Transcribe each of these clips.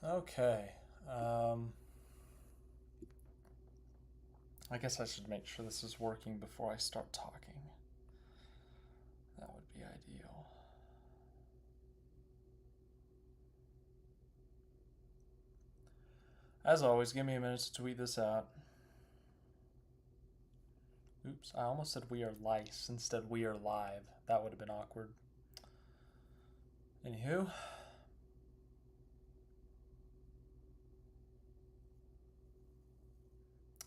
Okay. I guess I should make sure this is working before I start talking. That would be ideal. As always, give me a minute to tweet this out. Oops, I almost said we are lice instead we are live. That would have been awkward. Anywho.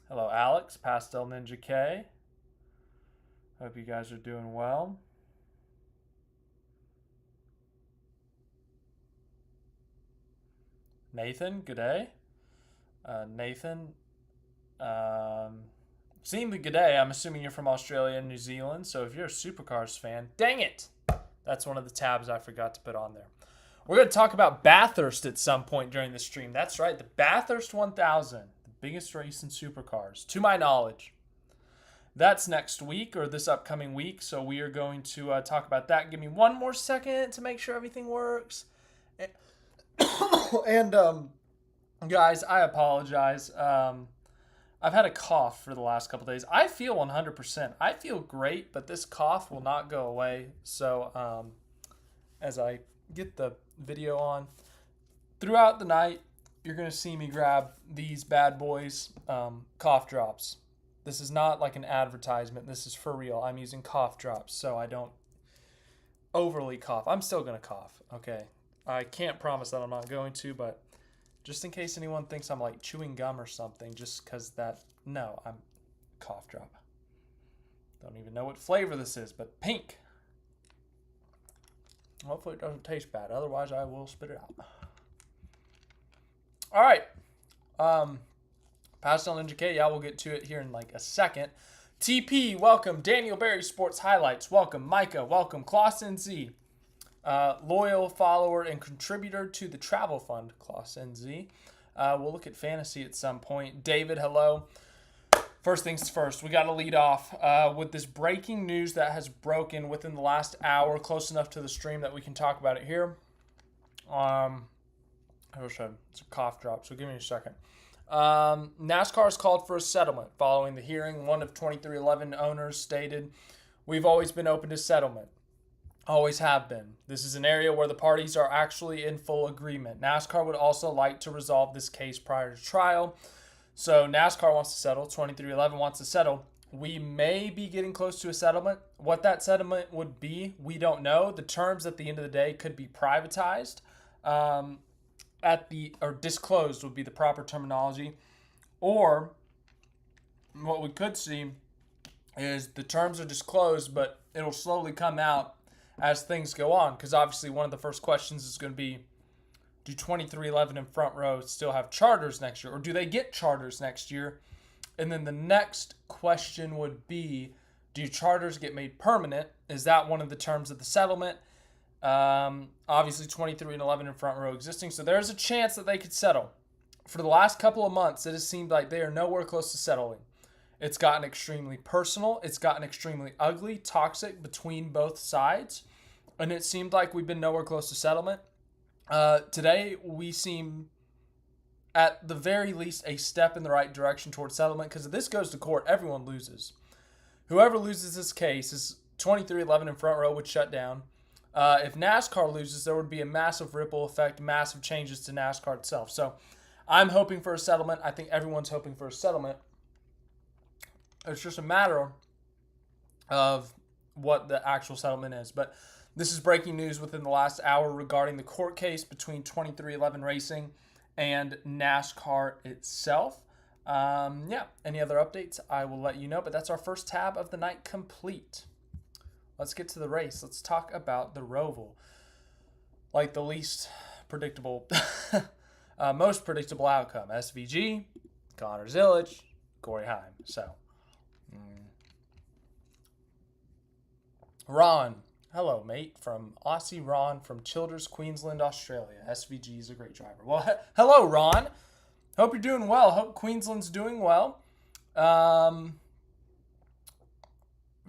Hello, Alex, Pastel Ninja K. Hope you guys are doing well. Nathan, good day. Nathan, seeing the good day, I'm assuming you're from Australia and New Zealand. So if you're a Supercars fan, dang it! That's one of the tabs I forgot to put on there. We're going to talk about Bathurst at some point during the stream. That's right, the Bathurst 1000, the biggest race in Supercars, to my knowledge. That's next week or this upcoming week, so we are going to talk about that. Give me one more second to make sure everything works. And guys, I apologize. I've had a cough for the last couple days. I feel 100%. I feel great, but this cough will not go away. So as I get the video on, throughout the night, you're going to see me grab these bad boys, cough drops. This is not like an advertisement. This is for real. I'm using cough drops so I don't overly cough. I'm still going to cough, okay? I can't promise that I'm not going to, but just in case anyone thinks I'm like chewing gum or something, just because that, no, I'm cough drop. Don't even know what flavor this is, but pink. Hopefully it doesn't taste bad. Otherwise, I will spit it out. All right. Pastel Ninja K, yeah, we'll get to it here in like a second. TP, welcome. Daniel Berry Sports Highlights, welcome. Micah, welcome. Clausen Z, loyal follower and contributor to the travel fund, Clausen Z. We'll look at fantasy at some point. David, hello. First things first, we got to lead off with this breaking news that has broken within the last hour, close enough to the stream that we can talk about it here. I wish I had a cough drop, so give me a second. NASCAR has called for a settlement following the hearing. One of 2311 owners stated, "We've always been open to settlement. Always have been. This is an area where the parties are actually in full agreement. NASCAR would also like to resolve this case prior to trial." So NASCAR wants to settle. 2311 wants to settle. We may be getting close to a settlement. What that settlement would be, we don't know. The terms at the end of the day could be privatized. Or disclosed would be the proper terminology. Or what we could see is the terms are disclosed, but it'll slowly come out as things go on. Because obviously one of the first questions is going to be, do 2311 and Front Row still have charters next year? Or do they get charters next year? And then the next question would be, do charters get made permanent? Is that one of the terms of the settlement? Obviously 23 and 11 in Front Row existing, so there's a chance that they could settle. For the last couple of months, it has seemed like they are nowhere close to settling. It's gotten extremely personal. It's gotten extremely ugly, toxic between both sides, and it seemed like we've been nowhere close to settlement. Today, we seem, at the very least, a step in the right direction towards settlement, because if this goes to court, everyone loses. Whoever loses this case is 2311 and Front Row would shut down. If NASCAR loses, there would be a massive ripple effect, massive changes to NASCAR itself. So I'm hoping for a settlement. I think everyone's hoping for a settlement. It's just a matter of what the actual settlement is. But this is breaking news within the last hour regarding the court case between 2311 Racing and NASCAR itself. Any other updates, I will let you know. But that's our first tab of the night complete. Let's get to the race. Let's talk about the Roval. Like the least predictable, most predictable outcome. SVG, Connor Zilisch, Corey Heim. So, Ron. Hello, mate. From Aussie Ron from Childers, Queensland, Australia. SVG is a great driver. Well, hello, Ron. Hope you're doing well. Hope Queensland's doing well. I'm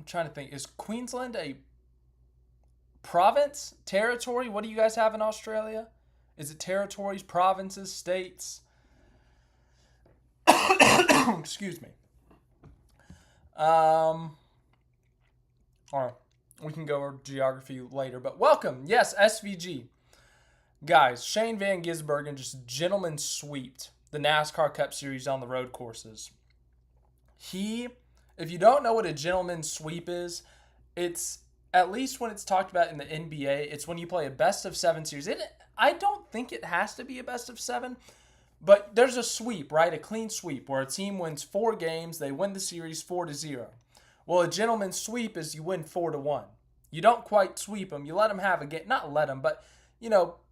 trying to think. Is Queensland a province? Territory? What do you guys have in Australia? Is it territories, provinces, states? Excuse me. All right. We can go over geography later, but welcome. Yes, SVG. Guys, Shane van Gisbergen just gentleman sweeped the NASCAR Cup Series on the road courses. If you don't know what a gentleman sweep is, it's, at least when it's talked about in the NBA, it's when you play a best of 7 series. I don't think it has to be a best of 7, but there's a sweep, right? A clean sweep where a team wins 4 games, they win the series 4-0. Well, a gentleman's sweep is you win 4-1. You don't quite sweep them. You let them have a game, not let them, but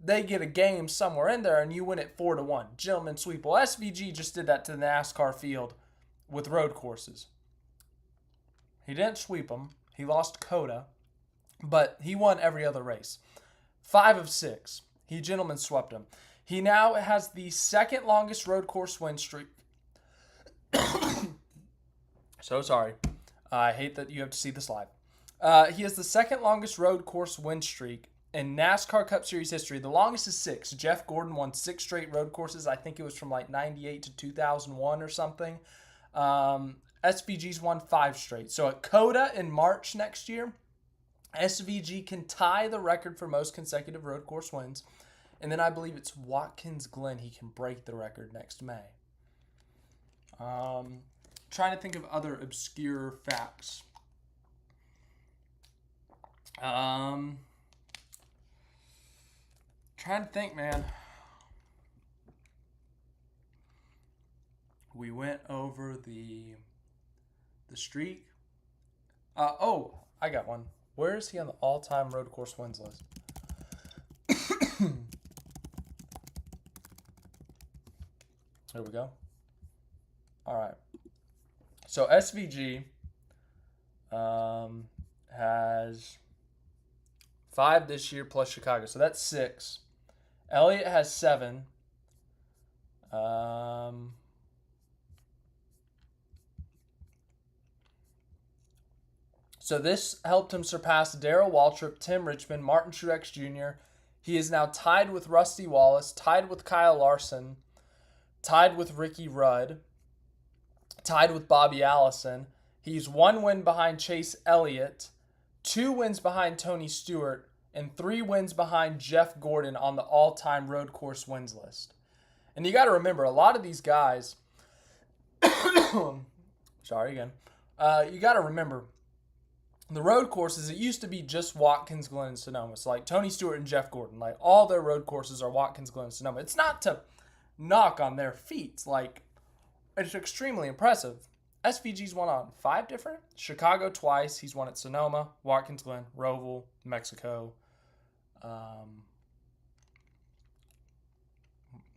they get a game somewhere in there and you win it 4-1. Gentleman's sweep. Well, SVG just did that to the NASCAR field with road courses. He didn't sweep them. He lost Coda, but he won every other race. 5 of 6. He gentleman swept them. He now has the second longest road course win streak. So sorry. I hate that you have to see this live. He has the second longest road course win streak in NASCAR Cup Series history. The longest is 6. Jeff Gordon won 6 straight road courses. I think it was from like 98 to 2001 or something. SVG's won 5 straight. So at Coda in March next year, SVG can tie the record for most consecutive road course wins. And then I believe it's Watkins Glen. He can break the record next May. Trying to think of other obscure facts. Trying to think, man. We went over the streak. I got one. Where is he on the all-time road course wins list? There we go. All right. So SVG has 5 this year plus Chicago. So that's 6. Elliott has 7. So this helped him surpass Darrell Waltrip, Tim Richmond, Martin Truex Jr. He is now tied with Rusty Wallace, tied with Kyle Larson, tied with Ricky Rudd, tied with Bobby Allison. He's 1 win behind Chase Elliott, 2 wins behind Tony Stewart, and 3 wins behind Jeff Gordon on the all-time road course wins list. And you got to remember, a lot of these guys, sorry again, you got to remember, the road courses, it used to be just Watkins Glen and Sonoma. So like Tony Stewart and Jeff Gordon, like all their road courses are Watkins Glen and Sonoma. It's not to knock on their feats. Like, it's extremely impressive. SVG's won on 5 different. Chicago twice. He's won at Sonoma, Watkins Glen, Roval, Mexico.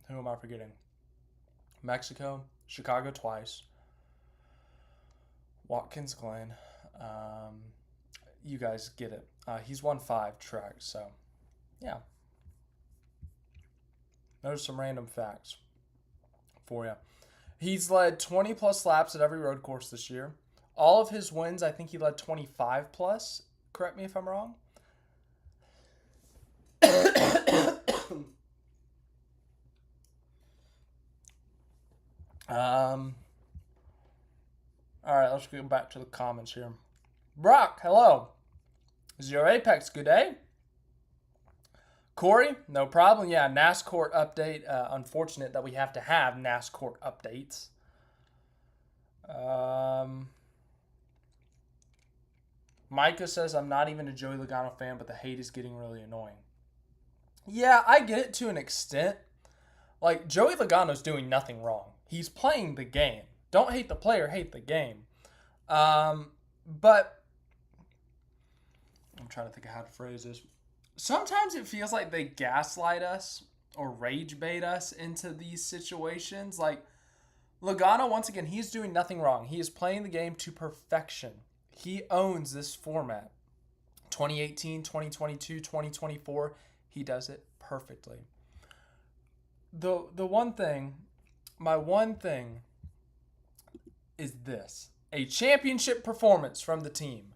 Who am I forgetting? Mexico, Chicago twice, Watkins Glen. You guys get it. He's won 5 tracks, so yeah. There's some random facts for you. He's led 20 plus laps at every road course this year. All of his wins, I think he led 25 plus. Correct me if I'm wrong. All right, let's go back to the comments here. Brock, hello. Is your Apex good day? Corey, no problem. Yeah, NASCAR update. Unfortunate that we have to have NASCAR updates. Micah says, I'm not even a Joey Logano fan, but the hate is getting really annoying. Yeah, I get it to an extent. Like, Joey Logano's doing nothing wrong. He's playing the game. Don't hate the player, hate the game. But I'm trying to think of how to phrase this. Sometimes it feels like they gaslight us or rage bait us into these situations. Like, Logano, once again, he's doing nothing wrong. He is playing the game to perfection. He owns this format. 2018, 2022, 2024, he does it perfectly. My one thing is this. A championship performance from the team.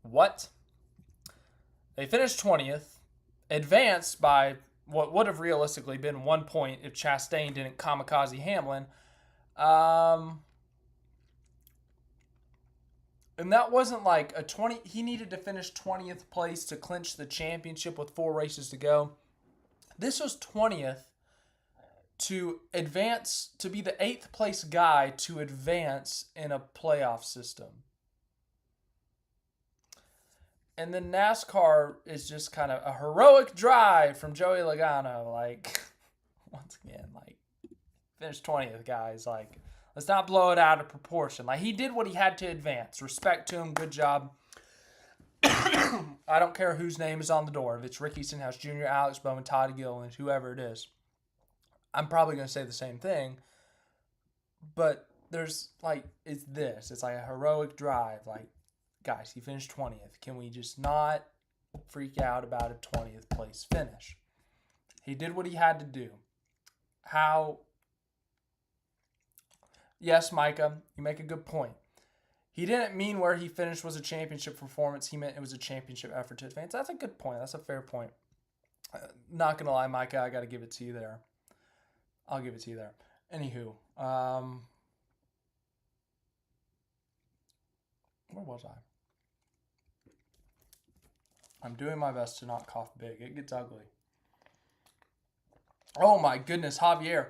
What? They finished 20th, advanced by what would have realistically been 1 point if Chastain didn't kamikaze Hamlin. And that wasn't like a 20. He needed to finish 20th place to clinch the championship with 4 races to go. This was 20th to advance, to be the 8th place guy to advance in a playoff system. And then NASCAR is just kind of a heroic drive from Joey Logano. Like, once again, like, finished 20th, guys. Like, let's not blow it out of proportion. Like, he did what he had to advance. Respect to him. Good job. I don't care whose name is on the door. If it's Ricky Stenhouse Jr., Alex Bowman, Todd Gilliland, whoever it is. I'm probably going to say the same thing. But there's, like, it's this. It's like a heroic drive. Like, guys, he finished 20th. Can we just not freak out about a 20th place finish? He did what he had to do. How? Yes, Micah, you make a good point. He didn't mean where he finished was a championship performance. He meant it was a championship effort to advance. That's a good point. That's a fair point. Not going to lie, Micah, I got to give it to you there. I'll give it to you there. Anywho, where was I? I'm doing my best to not cough big. It gets ugly. Oh my goodness, Javier.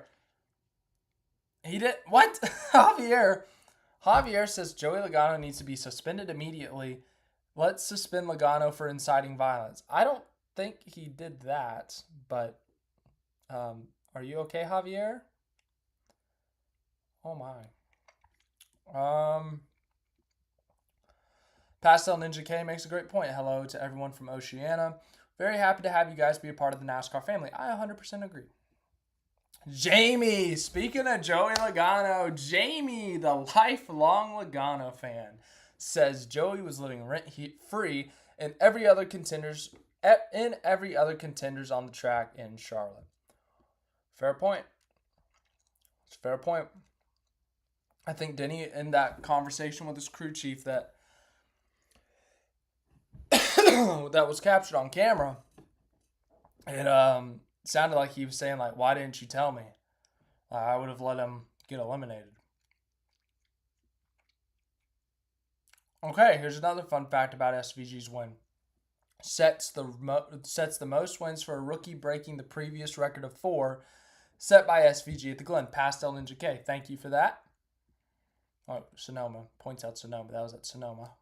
He did what? Javier says Joey Logano needs to be suspended immediately. Let's suspend Logano for inciting violence. I don't think he did that, but are you okay, Javier? Oh my. Pastel Ninja K makes a great point. Hello to everyone from Oceania. Very happy to have you guys be a part of the NASCAR family. I 100% agree. Jamie, speaking of Joey Logano, Jamie, the lifelong Logano fan, says Joey was living rent-free in every other contenders on the track in Charlotte. Fair point. It's a fair point. I think Denny, in that conversation with his crew chief that that was captured on camera, it sounded like he was saying, like, why didn't you tell me? I would have let him get eliminated. Okay, here's another fun fact about SVG's win. Sets the most wins for a rookie, breaking the previous record of 4 set by SVG at the Glen. Pastel Ninja K, thank you for that. Oh, Sonoma. Points out Sonoma. That was at Sonoma.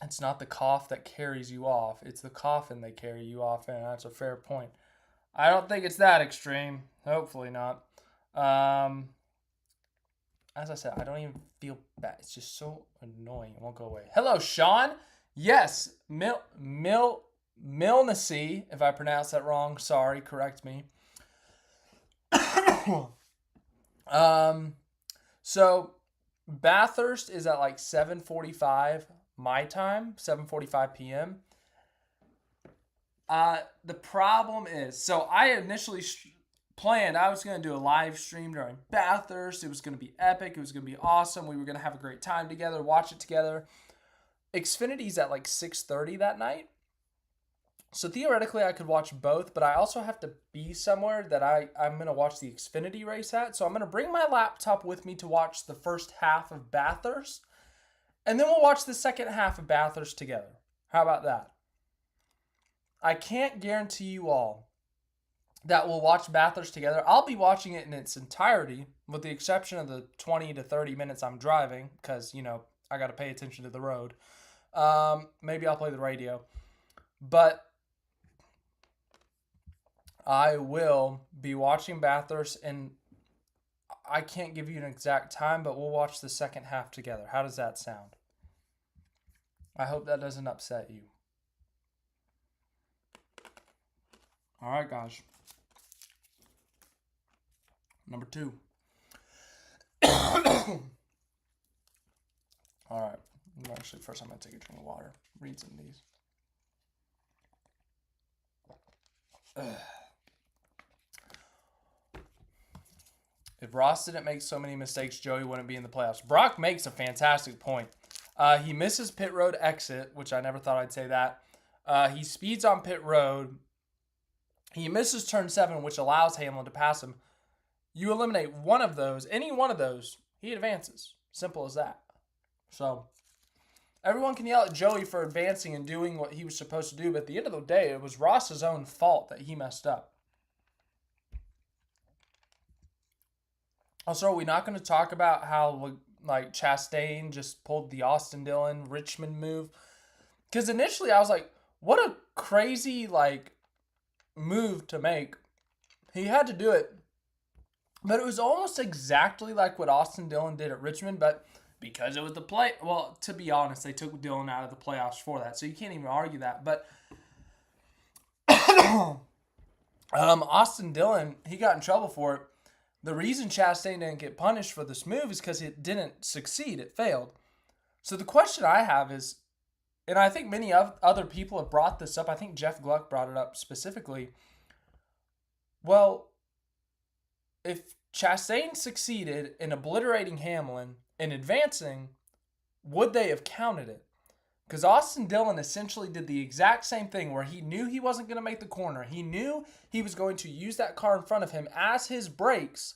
It's not the cough that carries you off. It's the coffin they carry you off in. That's a fair point. I don't think it's that extreme. Hopefully not. As I said, I don't even feel bad. It's just so annoying. It won't go away. Hello, Sean. Yes, Milnacy. If I pronounced that wrong, sorry. Correct me. So Bathurst is at like 7:45 my time, 7:45 p.m. The problem is, so I initially planned I was going to do a live stream during Bathurst. It was going to be epic. It was going to be awesome. We were going to have a great time together, watch it together. Xfinity's at like 6:30 that night. So theoretically, I could watch both, but I also have to be somewhere that I'm going to watch the Xfinity race at. So I'm going to bring my laptop with me to watch the first half of Bathurst, and then we'll watch the second half of Bathurst together. How about that? I can't guarantee you all that we'll watch Bathurst together. I'll be watching it in its entirety, with the exception of the 20 to 30 minutes I'm driving, because, you know, I got to pay attention to the road. Maybe I'll play the radio. But I will be watching Bathurst, and I can't give you an exact time, but we'll watch the second half together. How does that sound? I hope that doesn't upset you. All right, guys. Number 2. All right. Actually, first I'm going to take a drink of water. Read some of these. If Ross didn't make so many mistakes, Joey wouldn't be in the playoffs. Brock makes a fantastic point. He misses pit road exit, which I never thought I'd say that. He speeds on pit road. He misses turn 7, which allows Hamlin to pass him. You eliminate one of those, any one of those, he advances. Simple as that. So, everyone can yell at Joey for advancing and doing what he was supposed to do, but at the end of the day, it was Ross's own fault that he messed up. Also, are we not going to talk about how like Chastain just pulled the Austin Dillon Richmond move? Because initially I was like, what a crazy move to make. He had to do it. But it was almost exactly like what Austin Dillon did at Richmond, but because it was well, to be honest, they took Dillon out of the playoffs for that, so you can't even argue that. But Austin Dillon, he got in trouble for it. The reason Chastain didn't get punished for this move is because it didn't succeed. It failed. So the question I have is, and I think many other people have brought this up. I think Jeff Gluck brought it up specifically. Well, if Chastain succeeded in obliterating Hamlin and advancing, would they have counted it? Because Austin Dillon essentially did the exact same thing where he knew he wasn't going to make the corner. He knew he was going to use that car in front of him as his brakes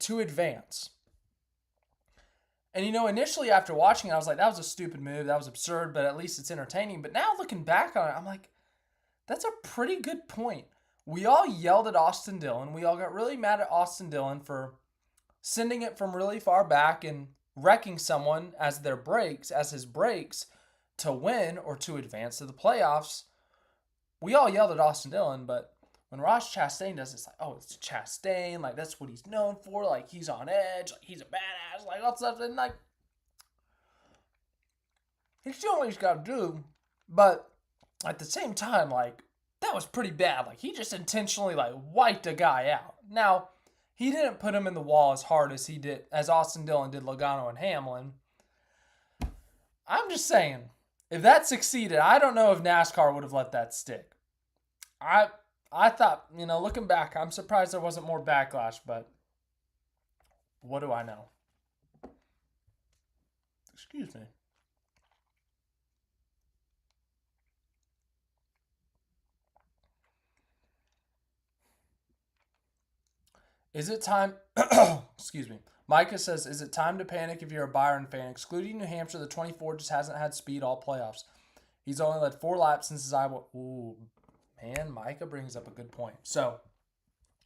to advance. And, initially after watching it, I was like, that was a stupid move. That was absurd, but at least it's entertaining. But now looking back on it, I'm like, that's a pretty good point. We all yelled at Austin Dillon. We all got really mad at Austin Dillon for sending it from really far back and wrecking someone as his brakes, to win or to advance to the playoffs. We all yelled at Austin Dillon, but when Ross Chastain does it, it's like, oh, it's Chastain, that's what he's known for, he's on edge, he's a badass, all that stuff, and he's doing what he's got to do, but at the same time, that was pretty bad. He just intentionally, wiped a guy out. Now, he didn't put him in the wall as hard as Austin Dillon did Logano and Hamlin. I'm just saying, if that succeeded, I don't know if NASCAR would have let that stick. I thought, looking back, I'm surprised there wasn't more backlash, but what do I know? Excuse me. Is it time? Excuse me. Micah says, is it time to panic if you're a Byron fan? Excluding New Hampshire, the 24 just hasn't had speed all playoffs. He's only led 4 laps since his Iowa. Ooh, man, Micah brings up a good point. So,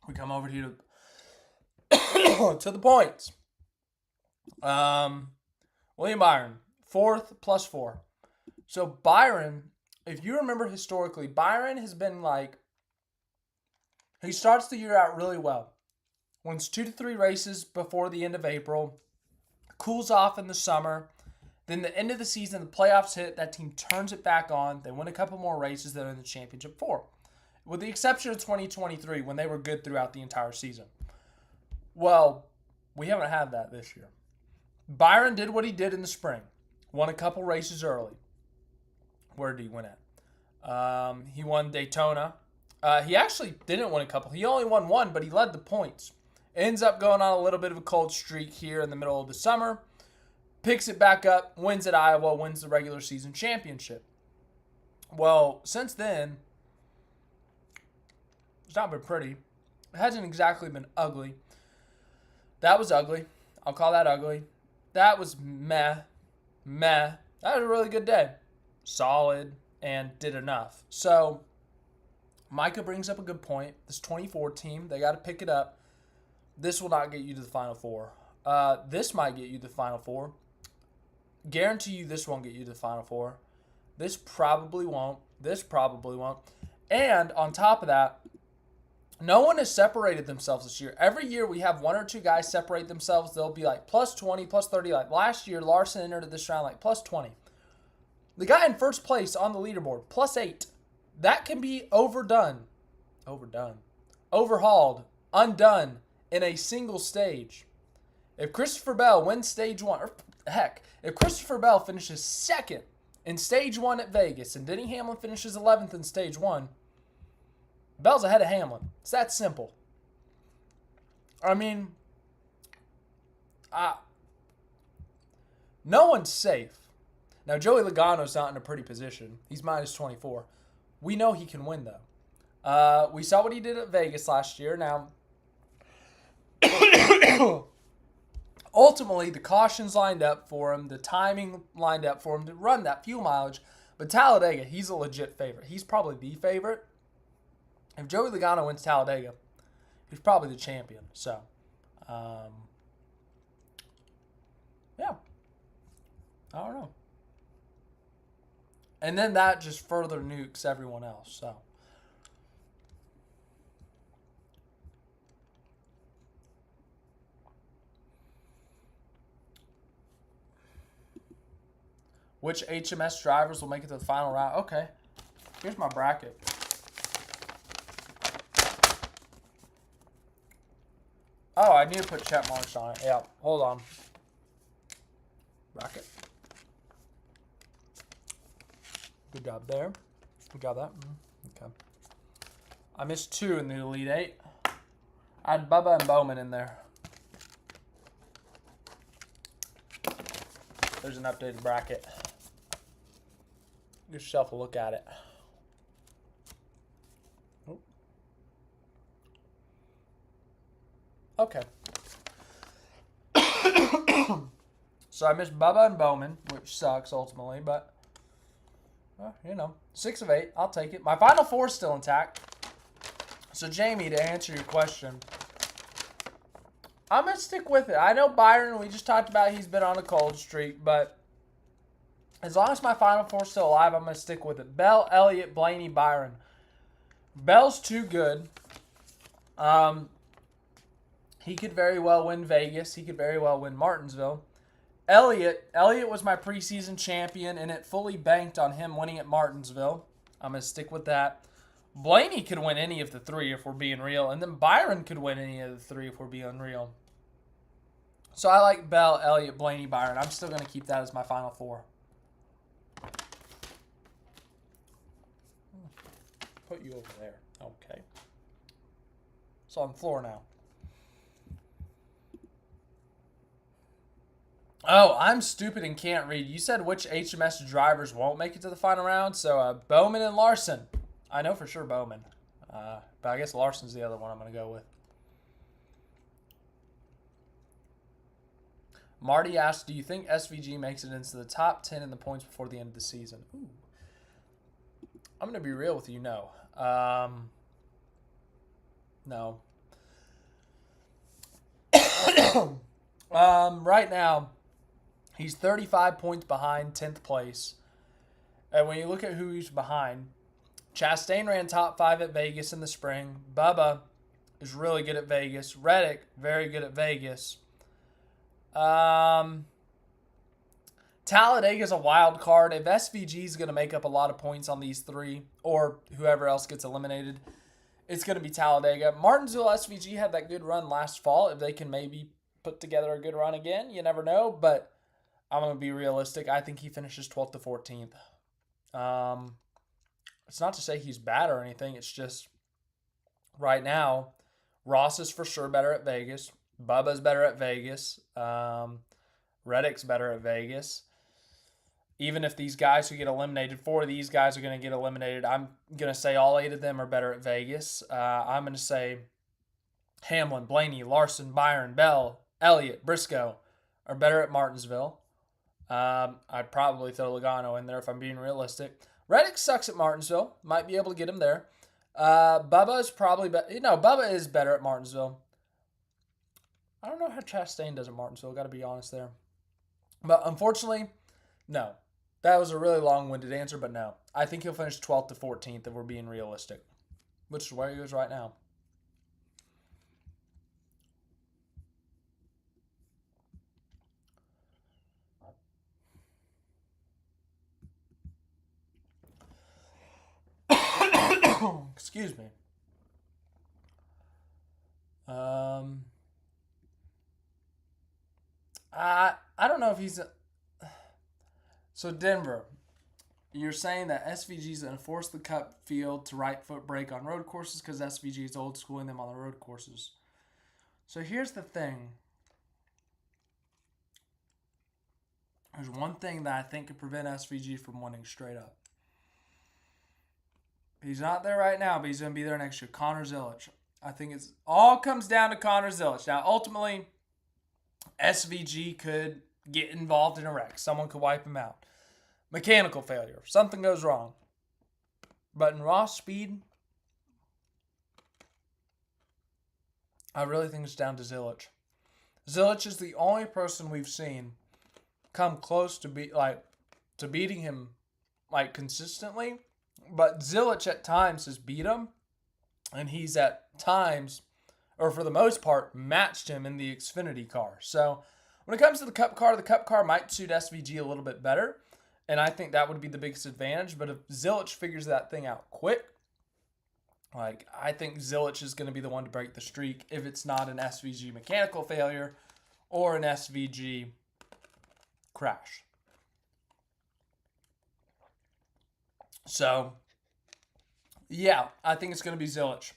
we come over here to the points. William Byron, 4th plus 4. So, Byron, if you remember historically, Byron has been he starts the year out really well. Wins 2 to 3 races before the end of April, cools off in the summer, then the end of the season, the playoffs hit, that team turns it back on, they win a couple more races, they're in the championship 4. With the exception of 2023, when they were good throughout the entire season. Well, we haven't had that this year. Byron did what he did in the spring, won a couple races early. Where did he win at? He won Daytona. He actually didn't win a couple. He only won 1, but he led the points. Ends up going on a little bit of a cold streak here in the middle of the summer. Picks it back up, wins at Iowa, wins the regular season championship. Well, since then, it's not been pretty. It hasn't exactly been ugly. That was ugly. I'll call that ugly. That was meh. That was a really good day. Solid and did enough. So, Micah brings up a good point. This 24 team, they got to pick it up. This will not get you to the Final Four. This might get you to the Final Four. Guarantee you this won't get you to the Final Four. This probably won't. This probably won't. And on top of that, no one has separated themselves this year. Every year we have 1 or 2 guys separate themselves. They'll be plus 20, plus 30. Last year, Larson entered this round plus 20. The guy in first place on the leaderboard, plus 8. That can be overhauled, undone in a single stage. If Christopher Bell wins stage 1, or if Christopher Bell finishes 2nd in stage 1 at Vegas and Denny Hamlin finishes 11th in stage 1, Bell's ahead of Hamlin. It's that simple. I mean, no one's safe. Now, Joey Logano's not in a pretty position. He's minus 24. We know he can win, though. We saw what he did at Vegas last year. Now, ultimately, the cautions lined up for him. The timing lined up for him to run that fuel mileage. But Talladega, he's a legit favorite. He's probably the favorite. If Joey Logano wins Talladega, he's probably the champion. So, yeah. I don't know. And then that just further nukes everyone else. So, which HMS drivers will make it to the final round? Okay. Here's my bracket. Oh, I need to put check marks on it. Yeah, hold on. Bracket. Good job there. Good job that. Okay. I missed 2 in the Elite 8. I had Bubba and Bowman in there. There's an updated bracket. Give yourself a look at it. Okay. So I missed Bubba and Bowman, which sucks ultimately, but, you know, 6 of 8. I'll take it. My final 4 is still intact. So, Jamie, to answer your question, I'm going to stick with it. I know Byron, we just talked about he's been on a cold streak, but as long as my final 4 is still alive, I'm going to stick with it. Bell, Elliott, Blaney, Byron. Bell's too good. He could very well win Vegas. He could very well win Martinsville. Elliott was my preseason champion, and it fully banked on him winning at Martinsville. I'm going to stick with that. Blaney could win any of the 3 if we're being real, and then Byron could win any of the 3 if we're being real. So I like Bell, Elliott, Blaney, Byron. I'm still going to keep that as my final 4. Put you over there. Okay. So on the floor now. Oh, I'm stupid and can't read. You said which HMS drivers won't make it to the final round. So Bowman and Larson. I know for sure Bowman. But I guess Larson's the other one I'm going to go with. Marty asked, do you think SVG makes it into the top 10 in the points before the end of the season? Ooh. I'm going to be real with you. No. No. Right now, he's 35 points behind 10th place. And when you look at who he's behind, Chastain ran top 5 at Vegas in the spring. Bubba is really good at Vegas. Reddick, very good at Vegas. Talladega's a wild card. If SVG is going to make up a lot of points on these 3, or whoever else gets eliminated, it's going to be Talladega. Martinsville SVG had that good run last fall. If they can maybe put together a good run again, you never know. But I'm going to be realistic. I think he finishes 12th to 14th. It's not to say he's bad or anything. It's just right now, Ross is for sure better at Vegas. Bubba's better at Vegas. Reddick's better at Vegas. Even if these guys who get eliminated, 4 of these guys are going to get eliminated, I'm going to say all 8 of them are better at Vegas. I'm going to say Hamlin, Blaney, Larson, Byron, Bell, Elliott, Briscoe are better at Martinsville. I'd probably throw Logano in there if I'm being realistic. Reddick sucks at Martinsville. Might be able to get him there. Bubba is probably Bubba is better at Martinsville. I don't know how Chastain does at Martinsville. Got to be honest there. But unfortunately, no. That was a really long-winded answer, but no. I think he'll finish 12th to 14th if we're being realistic, which is where he is right now. Excuse me. I don't know if he's... So, Denver, you're saying that SVG is going to force the Cup field to right foot brake on road courses because SVG is old schooling them on the road courses. So, here's the thing. There's one thing that I think could prevent SVG from winning straight up. He's not there right now, but he's going to be there next year. Connor Zilisch. I think it's all comes down to Connor Zilisch. Now, ultimately, SVG could get involved in a wreck. Someone could wipe him out. Mechanical failure. Something goes wrong. But in raw speed, I really think it's down to Zilisch. Zilisch is the only person we've seen come close to beating him consistently. But Zilisch at times has beat him, and he's at times, or for the most part, matched him in the Xfinity car. So when it comes to the Cup car might suit SVG a little bit better, and I think that would be the biggest advantage. But if Zilisch figures that thing out quick, I think Zilisch is going to be the one to break the streak if it's not an SVG mechanical failure or an SVG crash. So, yeah, I think it's going to be Zilisch.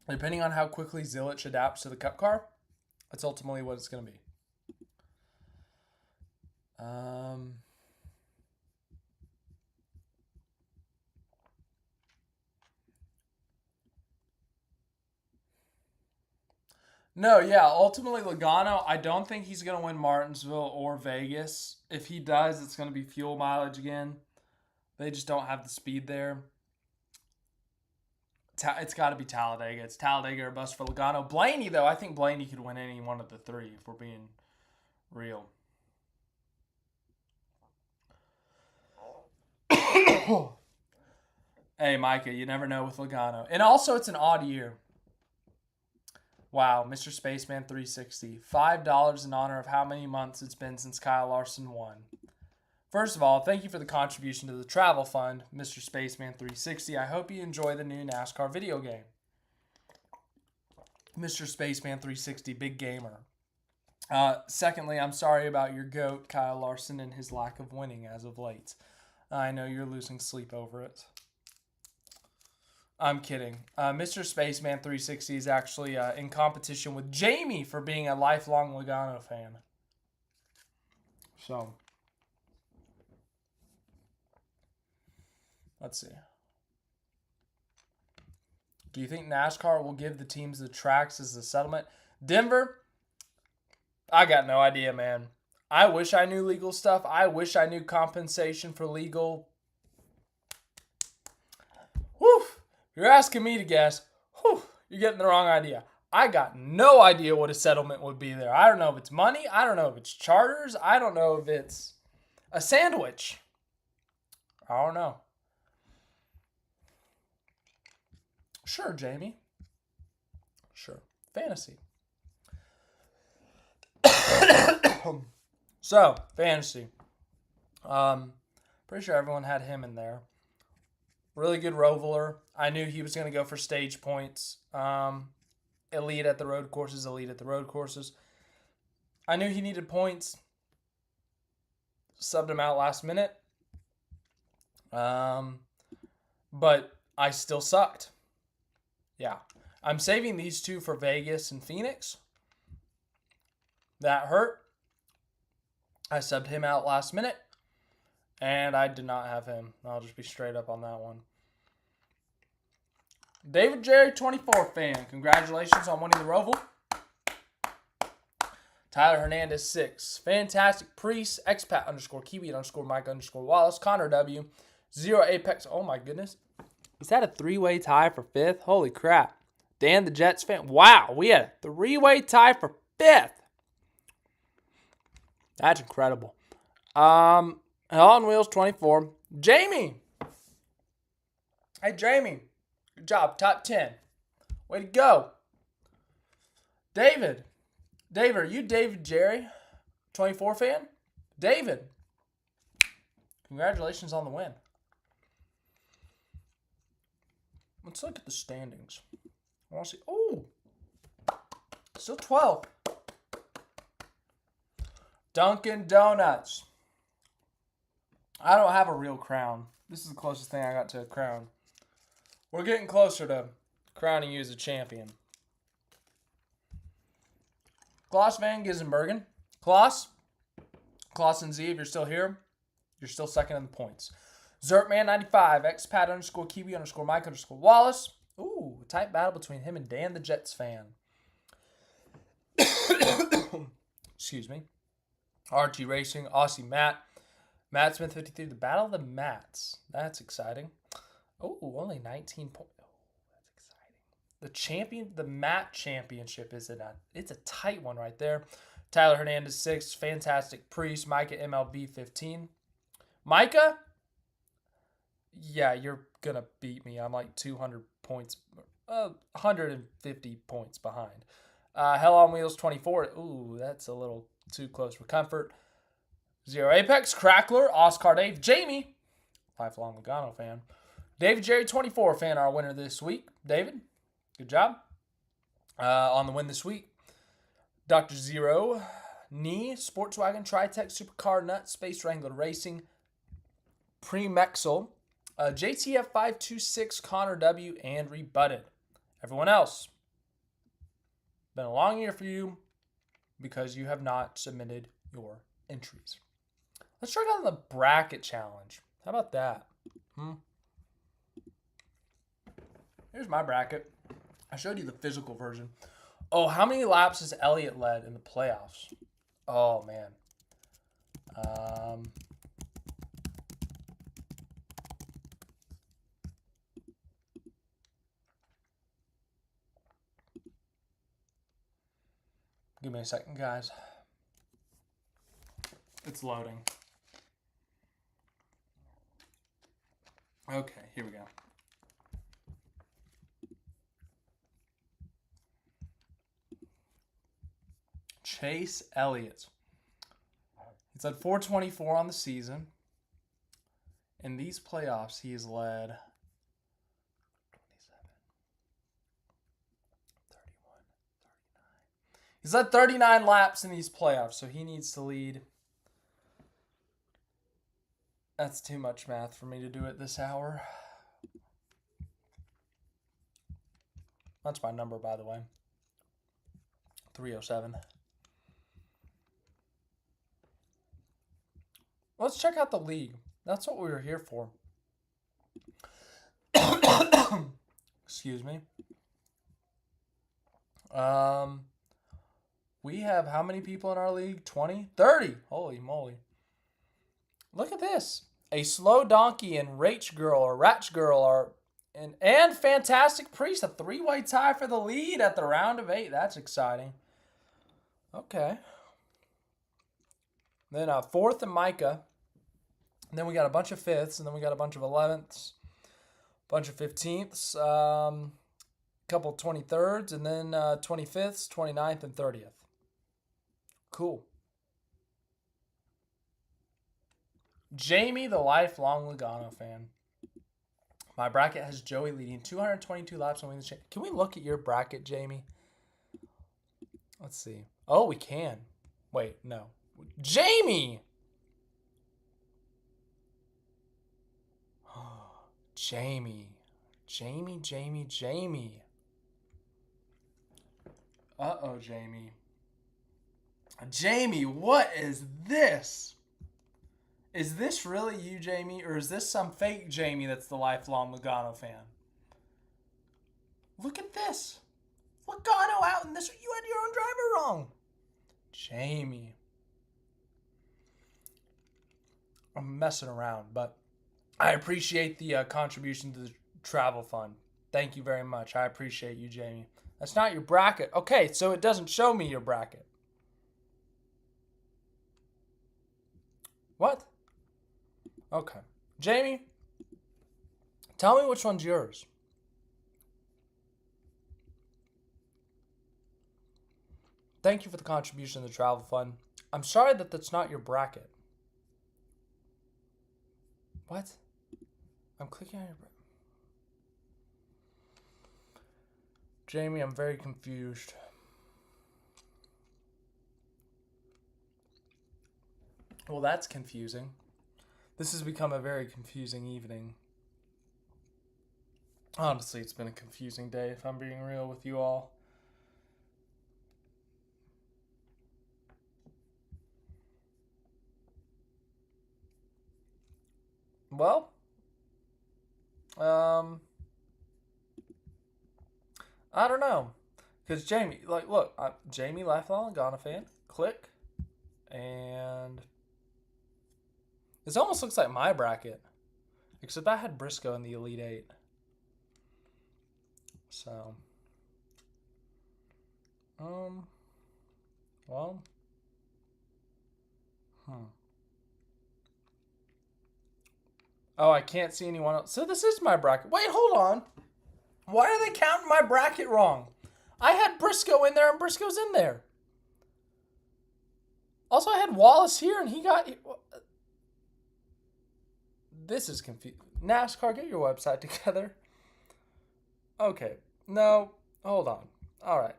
Depending on how quickly Zilisch adapts to the Cup car, that's ultimately what it's going to be. No, yeah, ultimately Logano, I don't think he's going to win Martinsville or Vegas. If he does, it's going to be fuel mileage again. They just don't have the speed there. It's got to be Talladega. It's Talladega or bust for Logano. Blaney, though, I think Blaney could win any one of the three if we're being real. Hey, Micah, you never know with Logano. And also, it's an odd year. Wow, Mr. Spaceman 360. $5 in honor of how many months it's been since Kyle Larson won. First of all, thank you for the contribution to the travel fund, Mr. Spaceman 360. I hope you enjoy the new NASCAR video game. Mr. Spaceman 360, big gamer. Secondly, I'm sorry about your GOAT, Kyle Larson, and his lack of winning as of late. I know you're losing sleep over it. I'm kidding. Mr. Spaceman 360 is actually in competition with Jamie for being a lifelong Logano fan. So, let's see. Do you think NASCAR will give the teams the tracks as the settlement? Denver? I got no idea, man. I wish I knew legal stuff. I wish I knew compensation for legal. Whew. You're asking me to guess. Whew. You're getting the wrong idea. I got no idea what a settlement would be there. I don't know if it's money. I don't know if it's charters. I don't know if it's a sandwich. I don't know. Sure, Jamie. Sure. Fantasy. So, fantasy. Pretty sure everyone had him in there. Really good Rovaler. I knew he was going to go for stage points. Elite at the road courses, elite at the road courses. I knew he needed points. Subbed him out last minute. But I still sucked. Yeah. I'm saving these two for Vegas and Phoenix. That hurt. I subbed him out last minute. And I did not have him. I'll just be straight up on that one. David Jerry, 24 fan. Congratulations on winning the Roval. Tyler Hernandez, 6. Fantastic Priest, expat _ Kiwi _ Mike _ Wallace. Connor W. 0 Apex. Oh my goodness. Is that a 3-way tie for 5th? Holy crap. Dan the Jets fan. Wow, we had a 3-way tie for 5th. That's incredible. Hell on Wheels, 24. Jamie. Hey, Jamie. Good job. Top 10. Way to go. David. David, are you David Jerry? 24 fan? David. Congratulations on the win. Let's look at the standings. I want to see. Oh. Still 12. Dunkin' Donuts. I don't have a real crown. This is the closest thing I got to a crown. We're getting closer to crowning you as a champion. Klaus van Gisbergen. Klaus, Clausen Z, if you're still here, you're still second in the points. Zertman95, expat_Kiwi_Mike_Wallace. Ooh, a tight battle between him and Dan the Jets fan. Excuse me. RT Racing, Aussie Matt. Matt Smith 53, the Battle of the Mats. That's exciting. Oh, only 19 points. Oh, that's exciting. The Matt Championship it's a tight one right there. Tyler Hernandez 6, Fantastic Priest, Micah MLB 15. Micah? Yeah, you're gonna beat me. I'm like 200 points, 150 points behind. Hell on Wheels 24. Ooh, that's a little too close for comfort. Zero Apex, Crackler, Oscar Dave, Jamie, lifelong Logano fan. David Jerry 24 fan, our winner this week. David, good job. On the win this week. Dr. Zero, Knee, Sportswagen, Tritech, Supercar, Nut, Space Wrangler Racing, Premexel, JTF 526, Connor W, and Rebutted. Everyone else, been a long year for you because you have not submitted your entries. Let's check out the bracket challenge. How about that? Here's my bracket. I showed you the physical version. Oh, how many laps has Elliott led in the playoffs? Oh, man. Give me a second, guys. It's loading. Okay, here we go. Chase Elliott. He's led 424 on the season. In these playoffs, he has led 27, 31, 39. He's led 39 laps in these playoffs, so he needs to lead. That's too much math for me to do at this hour. That's my number, by the way. 307. Let's check out the league. That's what we were here for. Excuse me. We have how many people in our league? 20? 30. Holy moly. Look at this. A Slow Donkey and Rach Girl or Ratch Girl are and Fantastic Priest, a 3-way tie for the lead at the round of 8. That's exciting. Okay. Then 4th and Micah. And then we got a bunch of 5ths, and then we got a bunch of 11ths, a bunch of 15ths, a couple 23rds, and then 25ths, 29th, and 30th. Cool. Jamie, the lifelong Logano fan. My bracket has Joey leading 222 laps on winning the championship. Can we look at your bracket, Jamie? Let's see. Oh, we can. Wait, no. Jamie! Jamie. Uh-oh, Jamie. Jamie, what is this? Is this really you, Jamie, or is this some fake Jamie that's the lifelong Logano fan? Look at this. Logano out in this. You had your own driver wrong. Jamie. I'm messing around, but I appreciate the contribution to the travel fund. Thank you very much. I appreciate you, Jamie. That's not your bracket. Okay, so it doesn't show me your bracket. What? Okay. Jamie, tell me which one's yours. Thank you for the contribution to the travel fund. I'm sorry that that's not your bracket. What? I'm clicking on your bracket. Jamie, I'm very confused. Well, that's confusing. This has become a very confusing evening. Honestly, it's been a confusing day, if I'm being real with you all. Well, I don't know. Because Jamie, like, look, Jamie, lifelong Logano fan. Click. And this almost looks like my bracket. Except I had Briscoe in the Elite Eight. So, well, Oh, I can't see anyone else. So this is my bracket. Wait, hold on. Why are they counting my bracket wrong? I had Briscoe in there and Briscoe's in there. Also, I had Wallace here and he got... This is confusing. NASCAR, get your website together. Okay. No. Hold on. All right.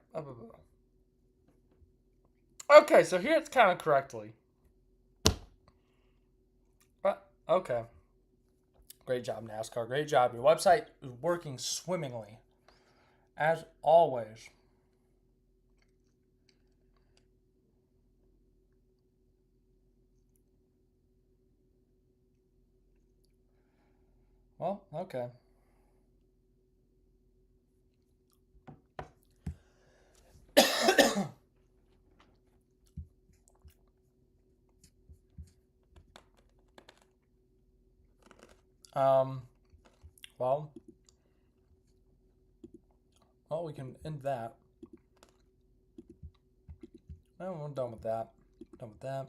Okay, so here it's kind of correctly. Okay. Great job, NASCAR. Great job. Your website is working swimmingly. As always. Well, okay. Well, we can end that. Well, we're done with that. Done with that.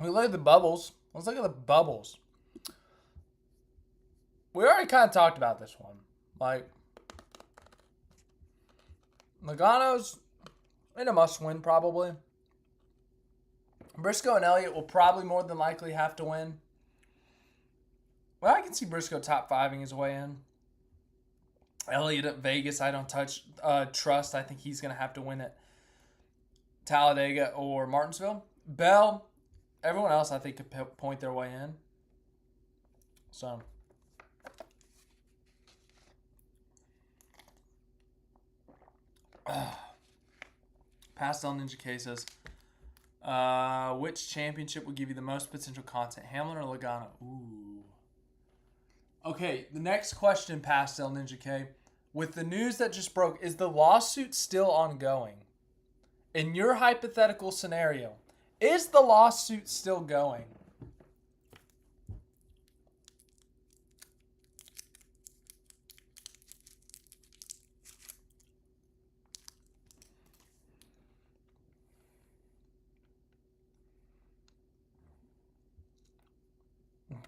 We look at the bubbles. Let's look at the bubbles. We already kind of talked about this one. Like, Logano's in a must-win, probably. Briscoe and Elliott will probably more than likely have to win. Well, I can see Briscoe top-fiving his way in. Elliott at Vegas, I don't trust. I think he's going to have to win at Talladega or Martinsville. Bell, everyone else I think could point their way in. So... Pastel Ninja K says, which championship will give you the most potential content, Hamlin or Logano? Ooh. Okay, the next question, Pastel Ninja K. With the news that just broke, is the lawsuit still ongoing? In your hypothetical scenario, is the lawsuit still going?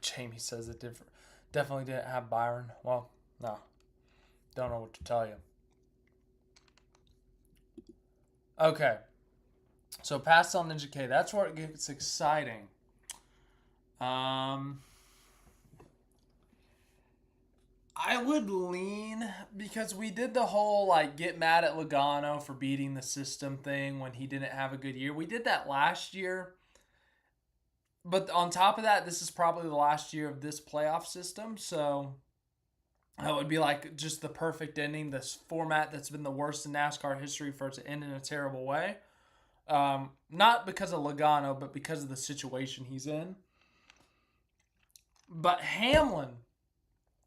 Jamie says it definitely didn't have Byron. Well, no. Don't know what to tell you. Okay. So Pastel Ninja K. That's where it gets exciting. I would lean, because we did the whole, like, get mad at Logano for beating the system thing when he didn't have a good year. We did that last year. But on top of that, this is probably the last year of this playoff system. So that would be like just the perfect ending. This format that's been the worst in NASCAR history for it to end in a terrible way. Not because of Logano, but because of the situation he's in. But Hamlin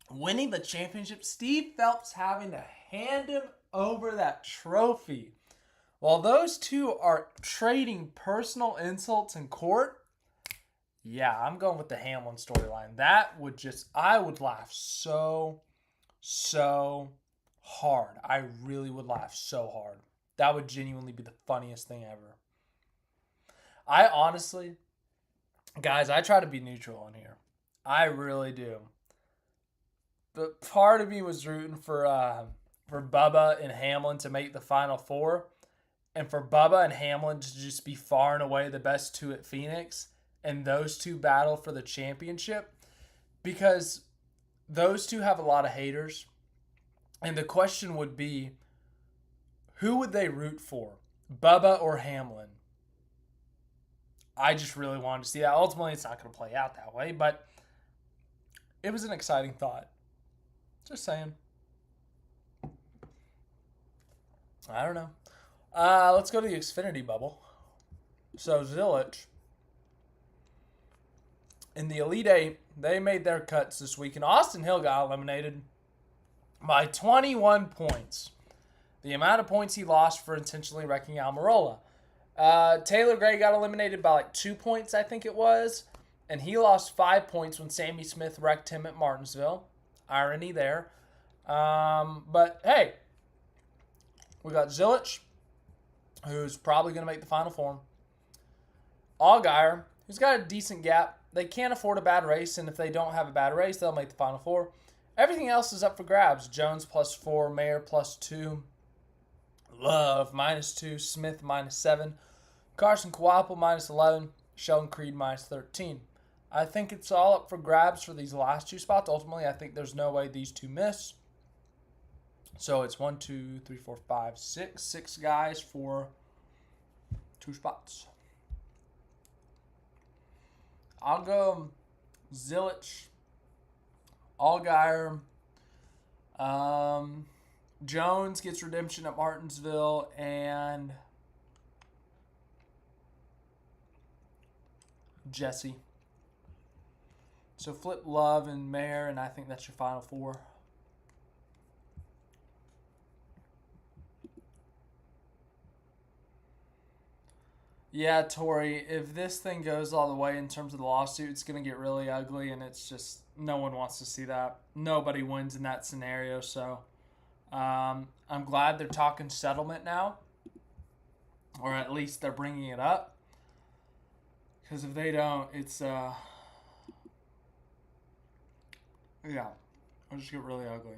winning the championship, Steve Phelps having to hand him over that trophy. While those two are trading personal insults in court, yeah, I'm going with the Hamlin storyline. That would I would laugh so hard. I really would laugh so hard. That would genuinely be the funniest thing ever. I honestly, guys, I try to be neutral on here. I really do. But part of me was rooting for Bubba and Hamlin to make the Final Four, and for Bubba and Hamlin to just be far and away the best two at Phoenix, and those two battle for the championship, because those two have a lot of haters. And the question would be, who would they root for, Bubba or Hamlin? I just really wanted to see that. Ultimately, it's not going to play out that way, but it was an exciting thought. Just saying. I don't know. Let's go to the Xfinity bubble. So Zilisch In the Elite Eight, they made their cuts this week, and Austin Hill got eliminated by 21 points. The amount of points he lost for intentionally wrecking Almirola. Taylor Gray got eliminated by like 2 points, I think it was. And he lost 5 points when Sammy Smith wrecked him at Martinsville. Irony there. But hey, we got Zilisch, who's probably going to make the Final Four. Allgaier, who's got a decent gap. They can't afford a bad race, and if they don't have a bad race, they'll make the Final Four. Everything else is up for grabs. Jones +4, Mayer +2, Love -2, Smith -7, Carson Kawapel -11, Sheldon Creed -13. I think it's all up for grabs for these last 2 spots. Ultimately, I think there's no way these 2 miss. So it's 1, 2, 3, 4, 5, 6. 6 guys for 2 spots. I'll go Zilisch, Allgaier, Jones gets redemption at Martinsville, and Jesse. So flip Love and Mayer, and I think that's your Final Four. Yeah, Tori, if this thing goes all the way in terms of the lawsuit, it's going to get really ugly, and it's just, no one wants to see that. Nobody wins in that scenario, so I'm glad they're talking settlement now, or at least they're bringing it up, because if they don't, it's, yeah, it'll just get really ugly.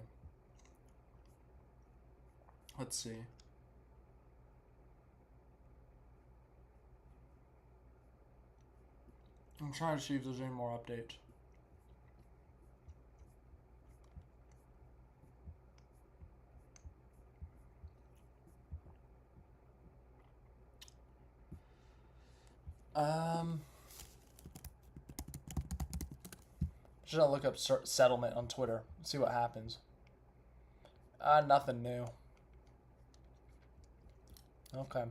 Let's see. I'm trying to see if there's any more updates. Should I look up settlement on Twitter? See what happens. Nothing new. Okay.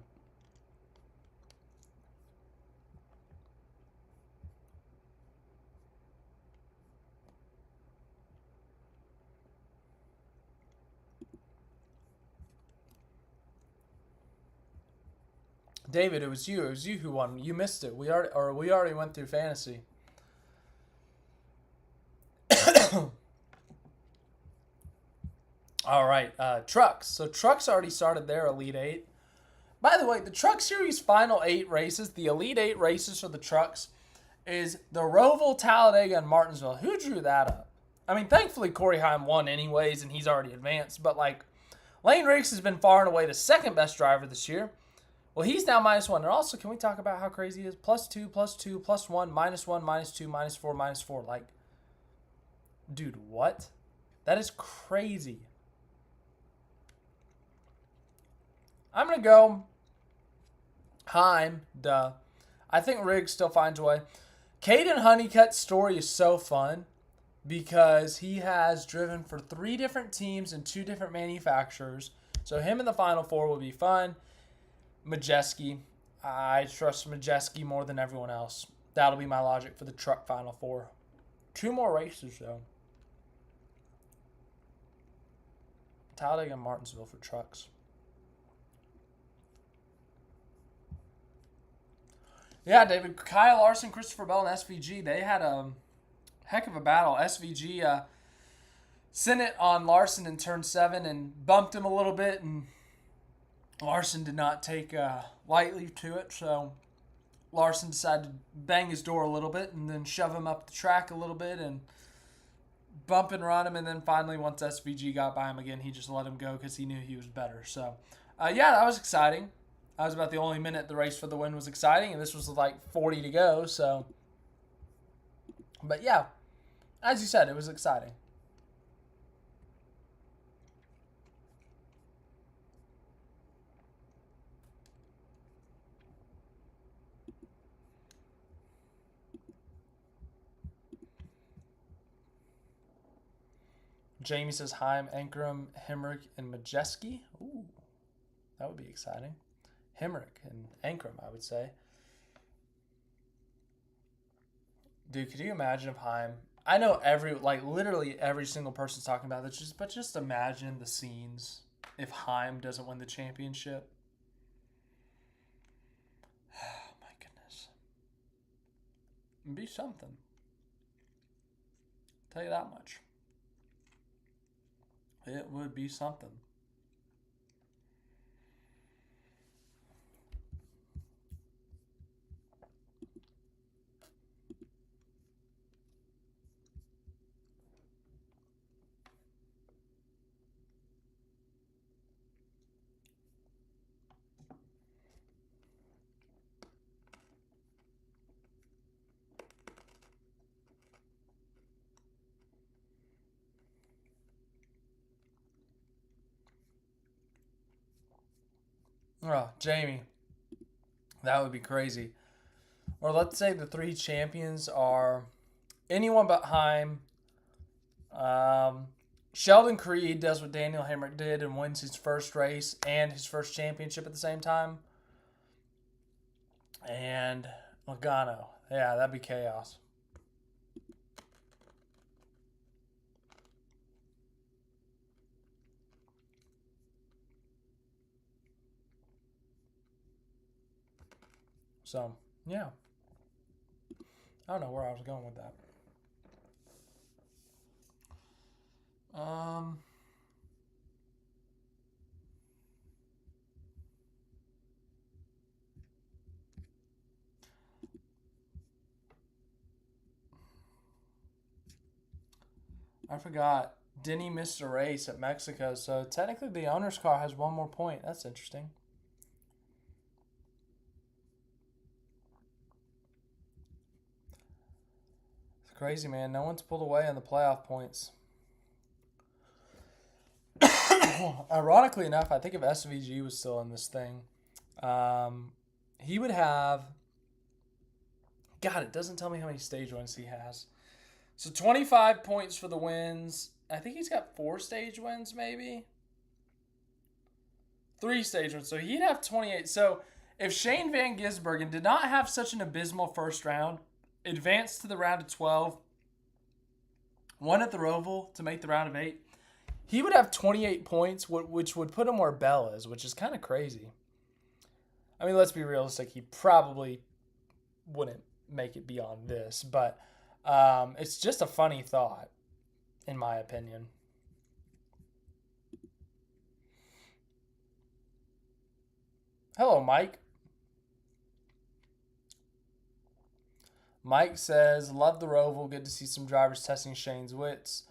David, it was you. It was you who won. You missed it. We already went through fantasy. All right, trucks. So trucks already started their Elite Eight. By the way, the Truck Series final 8 races, the Elite 8 races for the trucks, is the Roval, Talladega, and Martinsville. Who drew that up? I mean, thankfully Corey Heim won anyways, and he's already advanced. But like, Lane Riggs has been far and away the second best driver this year. Well, he's now -1. And also, can we talk about how crazy he is? +2, +2, +1, -1, -2, -4, -4. Like, dude, what? That is crazy. I'm going to go Heim, duh. I think Riggs still finds a way. Caden Honeycutt's story is so fun because he has driven for 3 different teams and 2 different manufacturers. So him in the Final Four will be fun. Majeski. I trust Majeski more than everyone else. That'll be my logic for the truck Final Four. 2 more races, though. Talladega and Martinsville for trucks. Yeah, David. Kyle Larson, Christopher Bell, and SVG, they had a heck of a battle. SVG sent it on Larson in turn 7 and bumped him a little bit, and Larson did not take lightly to it, so Larson decided to bang his door a little bit and then shove him up the track a little bit and bump and run him, and then finally once SVG got by him again, he just let him go because he knew he was better. So, yeah, that was exciting. That was about the only minute the race for the win was exciting, and this was like 40 to go, so. But yeah, as you said, it was exciting. Jamie says Heim, Ankrum, Hemrick, and Majeski. Ooh, that would be exciting. Hemrick and Ankrum, I would say. Dude, could you imagine if Heim? I know literally every single person's talking about this, but just imagine the scenes if Heim doesn't win the championship. Oh my goodness. It'd be something. I'll tell you that much. It would be something. Oh, Jamie. That would be crazy. Or let's say the 3 champions are anyone but Heim. Sheldon Creed does what Daniel Hemrick did and wins his first race and his first championship at the same time. And Logano. Yeah, that'd be chaos. So, yeah. I don't know where I was going with that. I forgot. Denny missed a race at Mexico, so technically the owner's car has 1 more point. That's interesting. It's crazy, man. No one's pulled away on the playoff points. Ironically enough, I think if SVG was still in this thing, he would have... God, it doesn't tell me how many stage wins he has. So 25 points for the wins. I think he's got 4 stage wins, maybe. 3 stage wins. So he'd have 28. So if Shane van Gisbergen did not have such an abysmal first round, advanced to the round of 12, won at the Roval to make the round of 8, he would have 28 points, which would put him where Bell is, which is kind of crazy. I mean, let's be realistic. He probably wouldn't make it beyond this, but it's just a funny thought, in my opinion. Hello, Mike. Mike says, love the Roval. Good to see some drivers testing Shane's wits.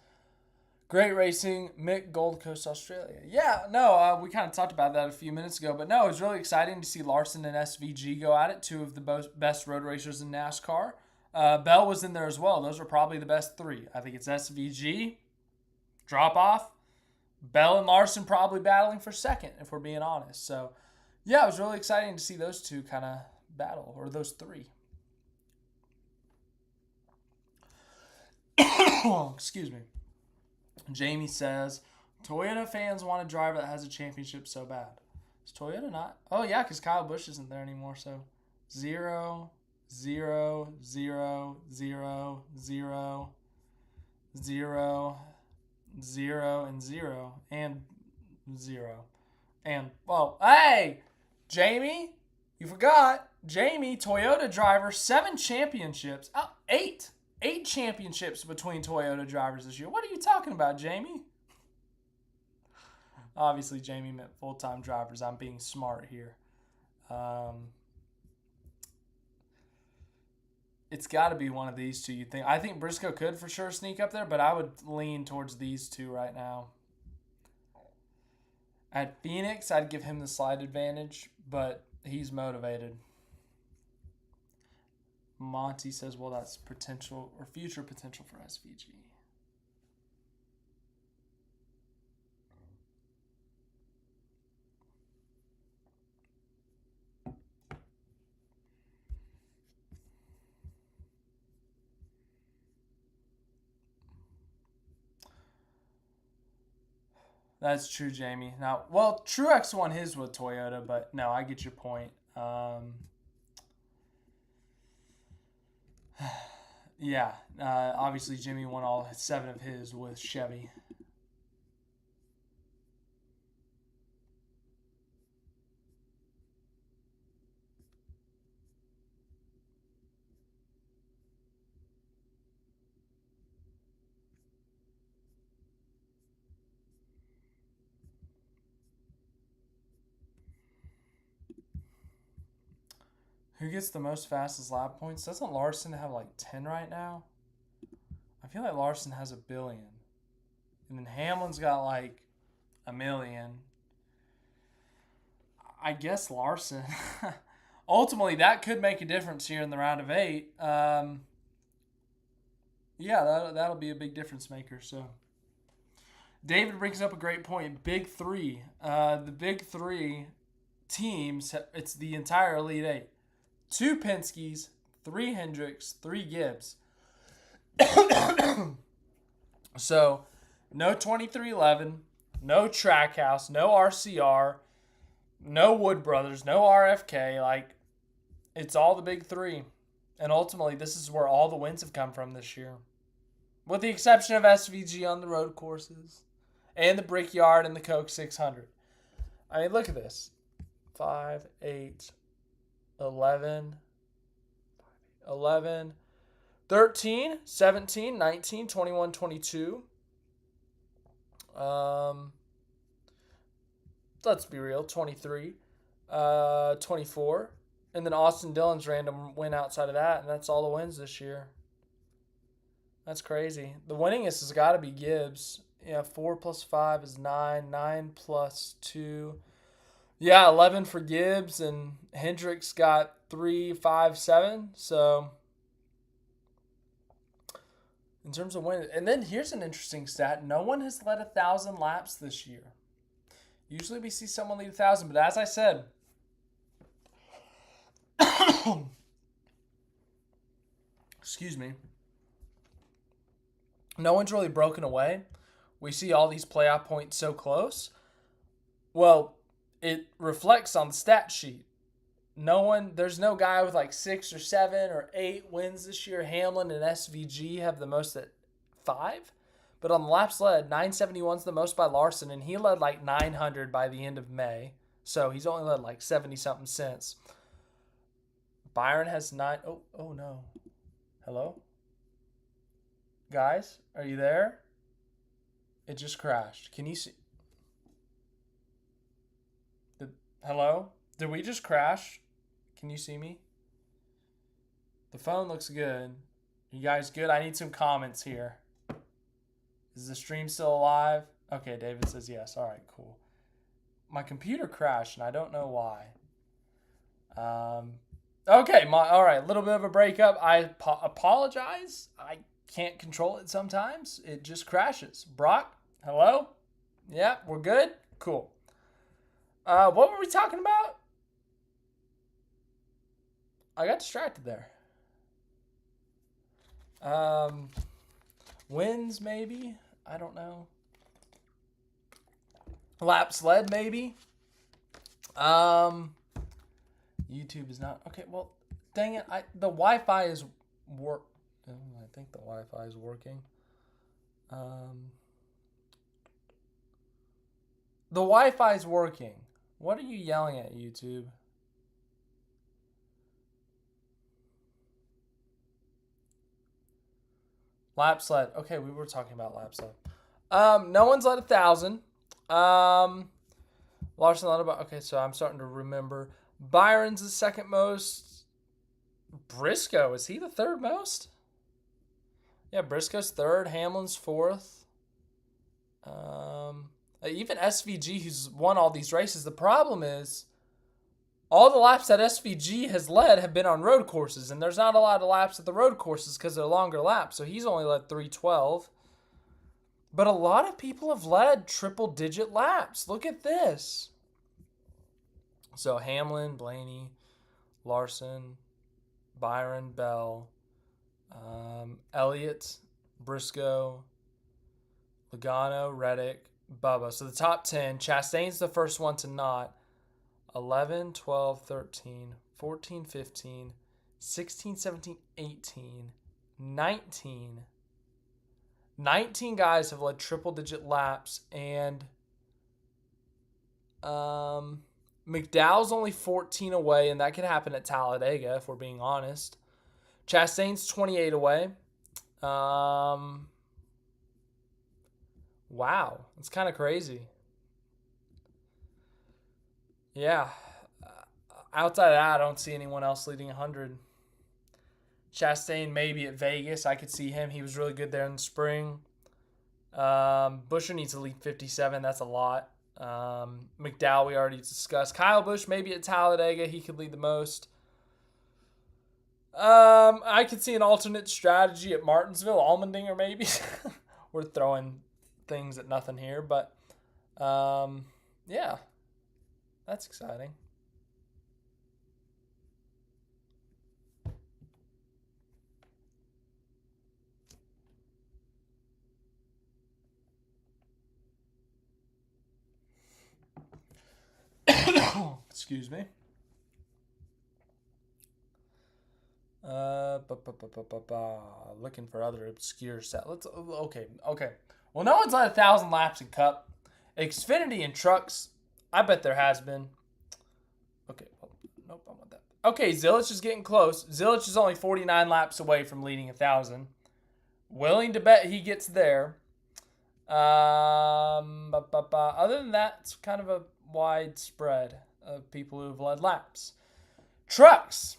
Great racing, Mick, Gold Coast, Australia. Yeah, no, we kind of talked about that a few minutes ago, but no, it was really exciting to see Larson and SVG go at it, 2 of the best road racers in NASCAR. Bell was in there as well. Those are probably the best 3. I think it's SVG, drop off. Bell and Larson probably battling for second, if we're being honest. So, yeah, it was really exciting to see those 2 kind of battle, or those 3. Excuse me. Jamie says, Toyota fans want a driver that has a championship so bad. Is Toyota not? Oh, yeah, because Kyle Busch isn't there anymore. So 0, 0, 0, 0, 0, 0, 0, and 0, and 0. And, well, hey, Jamie, you forgot. Jamie, Toyota driver, 7 championships. Oh, 8. 8 championships between Toyota drivers this year. What are you talking about, Jamie? Obviously, Jamie meant full-time drivers. I'm being smart here. It's got to be one of these 2, you think. I think Briscoe could for sure sneak up there, but I would lean towards these 2 right now. At Phoenix, I'd give him the slight advantage, but he's motivated. Monty says, well, that's potential or future potential for SVG. That's true, Jamie. Now, well, Truex won his with Toyota, but no, I get your point. Yeah, obviously Jimmy won all 7 of his with Chevy. Who gets the most fastest lap points? Doesn't Larson have like 10 right now? I feel like Larson has 1,000,000,000. And then Hamlin's got like 1,000,000. I guess Larson. Ultimately, that could make a difference here in the round of 8. Yeah, that'll be a big difference maker. So, David brings up a great point. Big 3. The big 3 teams, it's the entire Elite 8. 2 Penske's, 3 Hendricks, 3 Gibbs. So, no 2311, no Trackhouse, no RCR, no Wood Brothers, no RFK. Like, it's all the big 3. And ultimately, this is where all the wins have come from this year. With the exception of SVG on the road courses and the Brickyard and the Coke 600. I mean, look at this. 5, 8, 11, 13, 17, 19, 21, 22. Let's be real, 23, 24. And then Austin Dillon's random win outside of that, and that's all the wins this year. That's crazy. The winningest has got to be Gibbs. Yeah, 4 plus 5 is 9. 9 plus 2. Yeah, 11 for Gibbs, and Hendricks got 3, 5, 7. So, in terms of wins. And then here's an interesting stat. No one has led 1,000 laps this year. Usually we see someone lead 1,000, but as I said, excuse me, no one's really broken away. We see all these playoff points so close. Well, it reflects on the stat sheet. There's no guy with like 6 or 7 or 8 wins this year. Hamlin and SVG have the most at 5. But on the laps led, 971's the most by Larson, and he led like 900 by the end of May. So he's only led like 70-something since. Byron has 9. Oh no. Hello? Guys, are you there? It just crashed. Can you see? Hello? Did we just crash? Can you see me? The phone looks good. You guys good? I need some comments here. Is the stream still alive? Okay, David says yes. All right, cool. My computer crashed, and I don't know why. Okay, all right, a little bit of a breakup. I apologize. I can't control it sometimes. It just crashes. Brock, hello? Yeah, we're good? Cool. What were we talking about? I got distracted there. Wins, maybe? I don't know. Laps led, maybe? YouTube is not... Okay, well, dang it. The Wi-Fi is... I think the Wi-Fi is working. The Wi-Fi is working. What are you yelling at, YouTube? Laps led. Okay, we were talking about laps led. No one's led 1,000. Larson led about... Okay, so I'm starting to remember. Byron's the second most. Briscoe, is he the third most? Yeah, Briscoe's third. Hamlin's fourth. Even SVG, who's won all these races. The problem is, all the laps that SVG has led have been on road courses, and there's not a lot of laps at the road courses because they're longer laps, so he's only led 312. But a lot of people have led triple-digit laps. Look at this. So Hamlin, Blaney, Larson, Byron, Bell, Elliott, Briscoe, Logano, Reddick, Bubba. So the top 10. Chastain's the first one to not. 11, 12, 13, 14, 15, 16, 17, 18, 19. 19 guys have led triple-digit laps, and McDowell's only 14 away, and that could happen at Talladega if we're being honest. Chastain's 28 away. Wow, it's kind of crazy. Yeah. Outside of that, I don't see anyone else leading 100. Chastain maybe at Vegas. I could see him. He was really good there in the spring. Buescher needs to lead 57. That's a lot. McDowell we already discussed. Kyle Busch maybe at Talladega. He could lead the most. I could see an alternate strategy at Martinsville. Allmendinger maybe. We're throwing things at nothing here. But, yeah. That's exciting. Excuse me. Looking for other obscure set. Okay. Well, no one's led 1,000 laps in Cup. Xfinity and trucks. I bet there has been. Okay. Well, nope. I want that. Okay. Zilisch is getting close. Zilisch is only 49 laps away from leading 1,000. Willing to bet he gets there. Other than that, it's kind of a wide spread of people who have led laps. Trucks.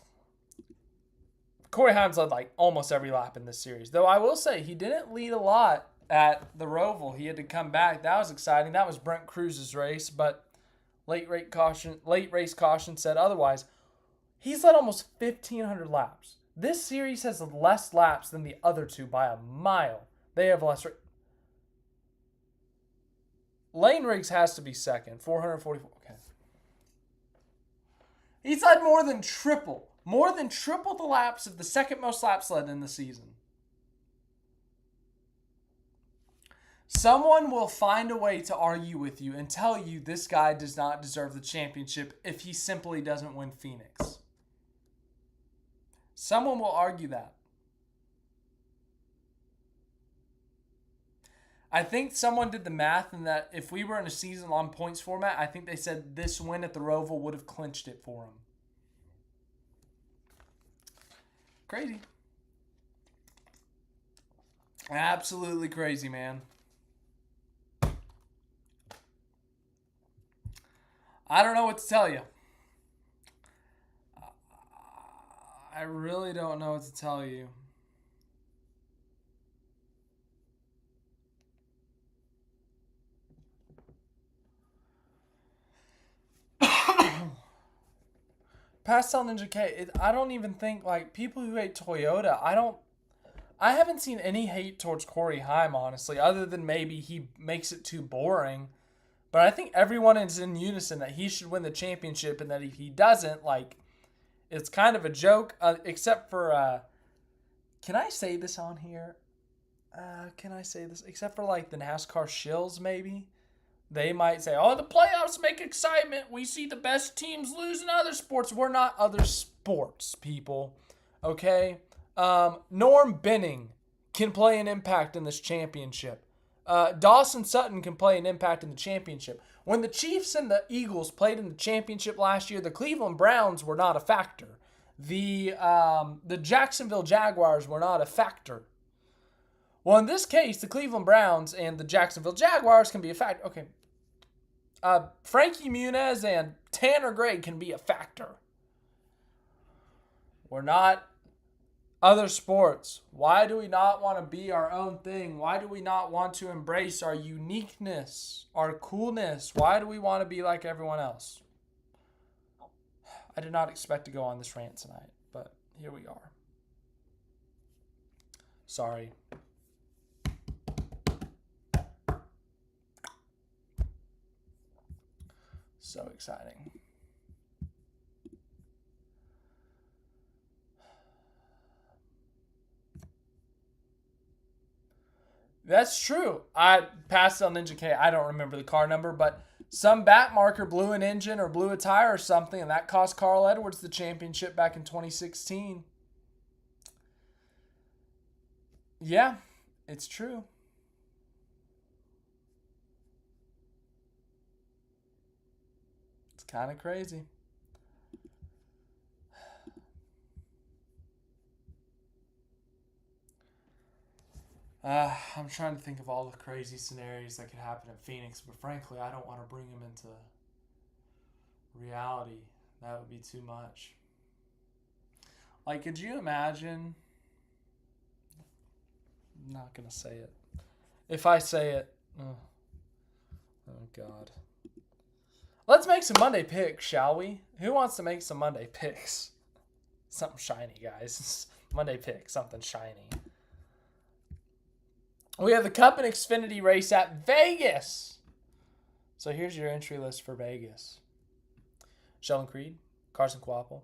Corey Heim's led like almost every lap in this series. Though I will say he didn't lead a lot at the Roval. He had to come back. That was exciting. That was Brent Cruz's race, but late race caution said otherwise. He's led almost 1,500 laps. This series has less laps than the other two by a mile. They have less. Lane Riggs has to be second, 444. Okay. He's led more than triple the laps of the second most laps led in the season. Someone will find a way to argue with you and tell you this guy does not deserve the championship if he simply doesn't win Phoenix. Someone will argue that. I think someone did the math and that if we were in a season-long points format, I think they said this win at the Roval would have clinched it for him. Crazy. Absolutely crazy, man. I don't know what to tell you. I really don't know what to tell you. Pastel Ninja K, I don't even think, like, people who hate Toyota, I haven't seen any hate towards Corey Heim, honestly, other than maybe he makes it too boring. But I think everyone is in unison that he should win the championship and that if he doesn't, like, it's kind of a joke, except for, can I say this on here? Can I say this? Except for, like, the NASCAR shills, maybe? They might say, oh, the playoffs make excitement. We see the best teams lose in other sports. We're not other sports, people. Okay? Norm Benning can play an impact in this championship. Dawson Sutton can play an impact in the championship. When the Chiefs and the Eagles played in the championship last year, the Cleveland Browns were not a factor. The Jacksonville Jaguars were not a factor. Well, in this case, the Cleveland Browns and the Jacksonville Jaguars can be a factor. Okay. Frankie Muniz and Tanner Gray can be a factor. We're not other sports. Why do we not want to be our own thing? Why do we not want to embrace our uniqueness, our coolness? Why do we want to be like everyone else? I did not expect to go on this rant tonight, but here we are. Sorry. So exciting. That's true. I passed on Ninja K. I don't remember the car number, but some bat marker blew an engine or blew a tire or something, and that cost Carl Edwards the championship back in 2016. Yeah, it's true. It's kind of crazy. I'm trying to think of all the crazy scenarios that could happen in Phoenix, but frankly, I don't want to bring them into reality. That would be too much. Like, could you imagine? I'm not going to say it. If I say it, oh God. Let's make some Monday picks, shall we? Who wants to make some Monday picks? Something shiny, guys. Monday pick, something shiny. We have the Cup and Xfinity race at Vegas. So here's your entry list for Vegas. Sheldon Creed, Carson Kvapil.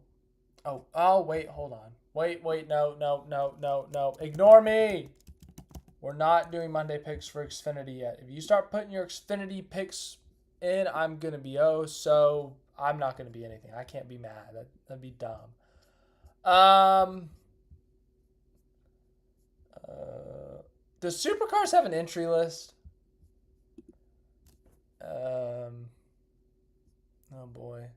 Oh, wait, hold on. Wait, no. Ignore me. We're not doing Monday picks for Xfinity yet. If you start putting your Xfinity picks in, I'm going to be so I'm not going to be anything. I can't be mad. That'd be dumb. Does Supercars have an entry list? Oh boy.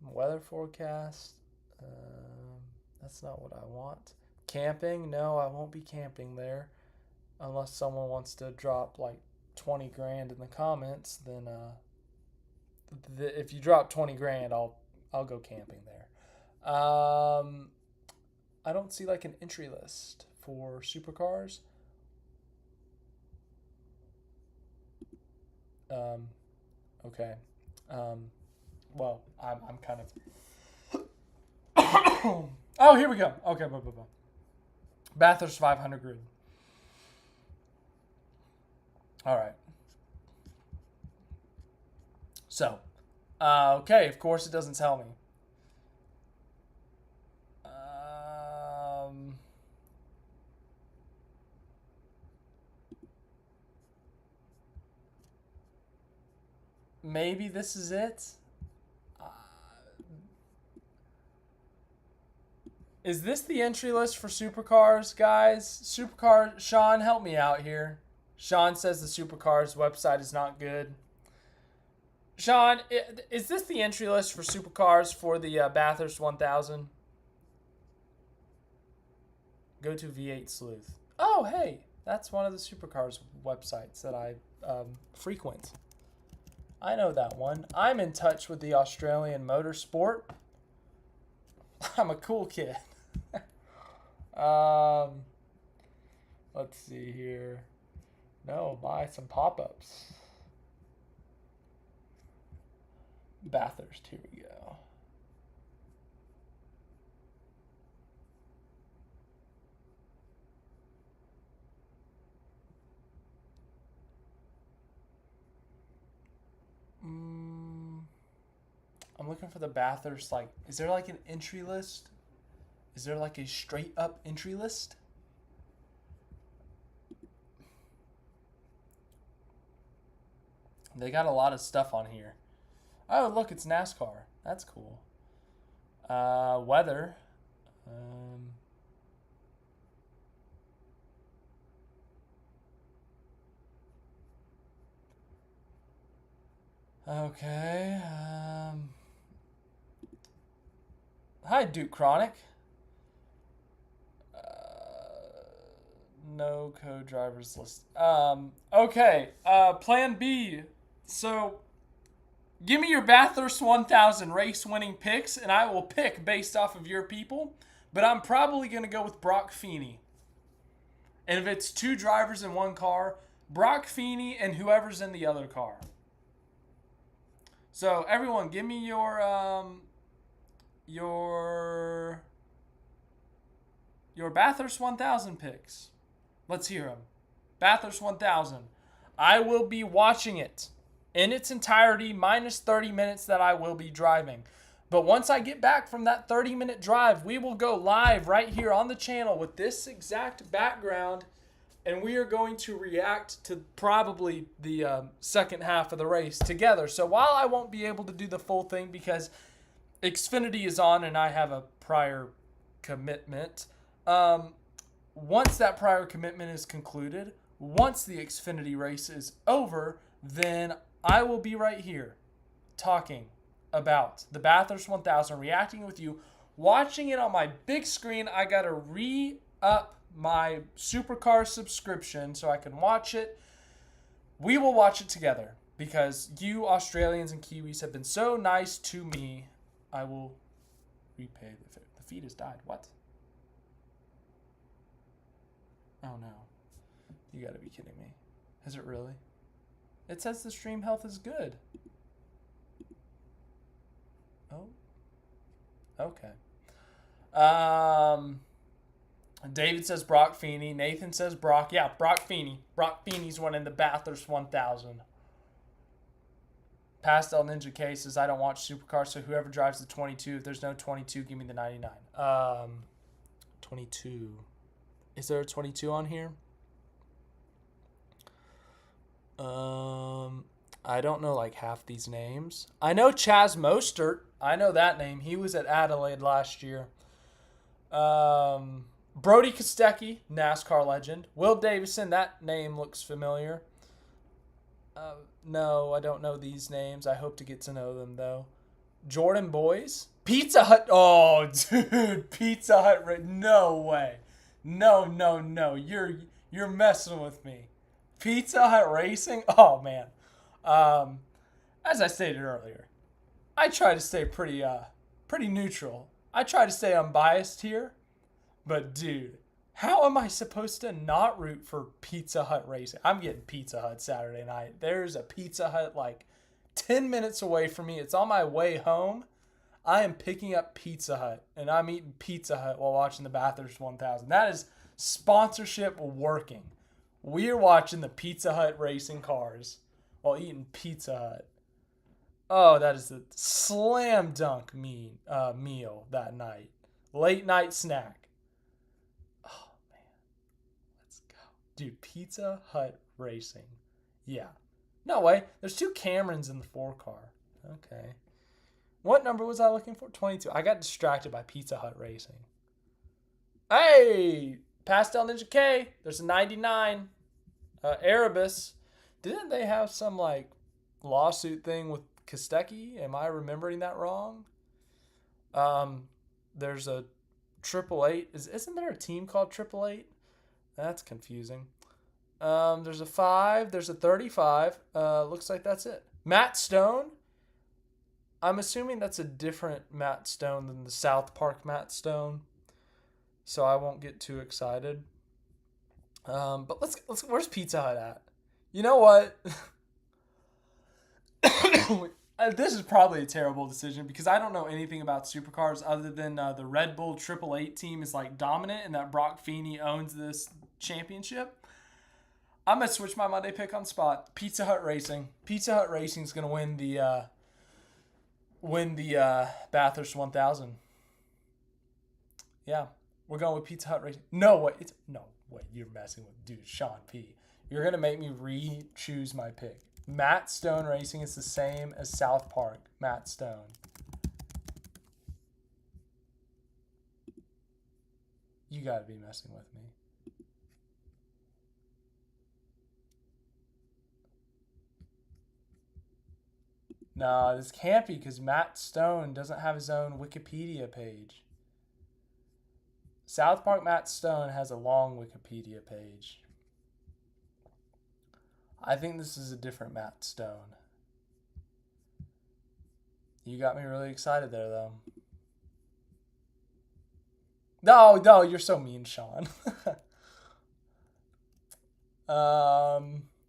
Weather forecast. That's not what I want. Camping? No, I won't be camping there. Unless someone wants to drop like 20 grand in the comments, then if you drop 20 grand, I'll go camping there. I don't see like an entry list for supercars. Okay. Well, I'm kind of. Oh, here we go. Okay, Bathurst 500 grid. All right. So, okay. Of course, it doesn't tell me. Maybe this is it. Is this the entry list for supercars, guys? Supercar, Sean, help me out here. Sean says the supercars website is not good. Sean, is this the entry list for supercars for the Bathurst 1000? Go to V8 Sleuth. Oh, hey, that's one of the supercars websites that I frequent. I know that one. I'm in touch with the Australian motorsport. I'm a cool kid. Let's see here. No, buy some pop-ups. Bathurst, here we go. I'm looking for the Bathurst, like, is there like an entry list? Is there like a straight up entry list? They got a lot of stuff on here. Oh, look, it's NASCAR. That's cool. Weather. Okay. Hi, Duke Chronic. No co-drivers list. Okay. Plan B. So, give me your Bathurst 1000 race-winning picks, and I will pick based off of your people. But I'm probably going to go with Brock Feeney. And if it's two drivers in one car, Brock Feeney and whoever's in the other car. So, everyone, give me your Bathurst 1000 picks. Let's hear them. Bathurst 1000. I will be watching it in its entirety, minus 30 minutes that I will be driving. But once I get back from that 30-minute drive, we will go live right here on the channel with this exact background, and we are going to react to probably the second half of the race together. So while I won't be able to do the full thing because Xfinity is on and I have a prior commitment, Once that prior commitment is concluded, once the Xfinity race is over, then I will be right here talking about the Bathurst 1000, reacting with you, watching it on my big screen. I got to re-up my Supercar subscription so I can watch it. We will watch it together because you Australians and Kiwis have been so nice to me. I will repay the feed has died. What? Oh no. You gotta be kidding me. Is it really? It says the stream health is good. Oh. Okay. David says Brock Feeney. Nathan says Brock. Yeah, Brock Feeney. Brock Feeney's winning the Bathurst 1000. Pastel Ninja K says, I don't watch Supercars, so whoever drives the 22, if there's no 22, give me the 99. 22. Is there a 22 on here? I don't know like half these names. I know Chaz Mostert. I know that name. He was at Adelaide last year. Brody Kostecki, NASCAR legend. Will Davison, that name looks familiar. No, I don't know these names. I hope to get to know them, though. Jordan Boys. Pizza Hut. Oh, dude. Pizza Hut. No way. No. You're messing with me. Pizza Hut Racing? Oh, man. As I stated earlier, I try to stay pretty neutral. I try to stay unbiased here. But, dude, how am I supposed to not root for Pizza Hut Racing? I'm getting Pizza Hut Saturday night. There's a Pizza Hut like 10 minutes away from me. It's on my way home. I am picking up Pizza Hut, and I'm eating Pizza Hut while watching the Bathurst 1000. That is sponsorship working. We are watching the Pizza Hut racing cars while eating Pizza Hut. Oh, that is a slam dunk meal that night. Late night snack. Dude, Pizza Hut Racing. Yeah. No way. There's 2 Camerons in the 4-car. Okay. What number was I looking for? 22. I got distracted by Pizza Hut Racing. Hey! Pastel Ninja K. There's a 99. Erebus. Didn't they have some, like, lawsuit thing with Kostecki? Am I remembering that wrong? There's a 888. Isn't there a team called 888? That's confusing. There's a 5. There's a 35. Looks like that's it. Matt Stone. I'm assuming that's a different Matt Stone than the South Park Matt Stone. So I won't get too excited. But let's where's Pizza Hut at? You know what? This is probably a terrible decision because I don't know anything about supercars other than the Red Bull 888 team is like dominant and that Brock Feeney owns this championship. I'm going to switch my Monday pick on the spot. Pizza Hut Racing. Pizza Hut Racing is going to win the Bathurst 1000. Yeah, we're going with Pizza Hut Racing. No way. You're messing with dude, Sean P. You're going to make me re-choose my pick. Matt Stone Racing is the same as South Park. Matt Stone. You got to be messing with me. No, this can't be because Matt Stone doesn't have his own Wikipedia page. South Park Matt Stone has a long Wikipedia page. I think this is a different Matt Stone. You got me really excited there, though. No, you're so mean, Sean.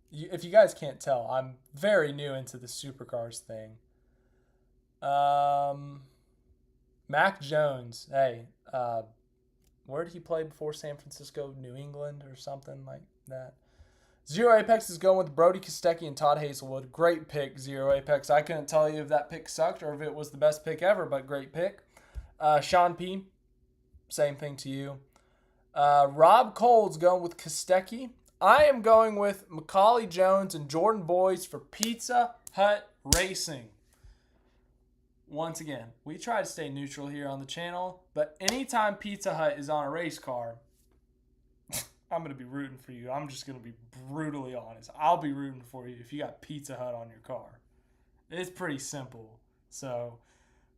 If you guys can't tell, I'm very new into the supercars thing. Mac Jones. Hey, where did he play before San Francisco? New England or something like that. Zero Apex is going with Brody Kostecki and Todd Hazelwood. Great pick, Zero Apex. I couldn't tell you if that pick sucked or if it was the best pick ever, but great pick. Sean P., same thing to you. Rob Cole's going with Kostecki. I am going with Macaulay Jones and Jordan Boys for Pizza Hut Racing. once again, we try to stay neutral here on the channel, but anytime Pizza Hut is on a race car, I'm going to be rooting for you. I'm just going to be brutally honest. I'll be rooting for you if you got Pizza Hut on your car. It's pretty simple. So,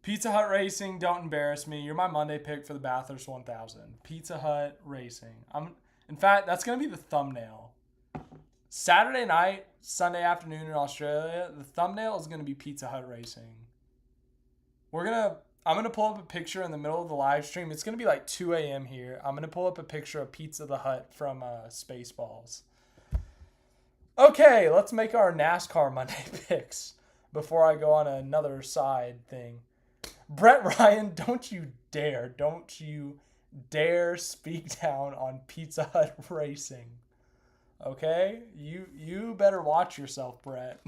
Pizza Hut Racing, don't embarrass me. You're my Monday pick for the Bathurst 1000. Pizza Hut Racing. In fact, that's going to be the thumbnail. Saturday night, Sunday afternoon in Australia, the thumbnail is going to be Pizza Hut Racing. I'm going to pull up a picture in the middle of the live stream. It's going to be like 2 a.m. here. I'm going to pull up a picture of Pizza the Hut from Spaceballs. Okay, let's make our NASCAR Monday picks before I go on another side thing. Brett Ryan, don't you dare speak down on Pizza Hut Racing. Okay? You better watch yourself, Brett.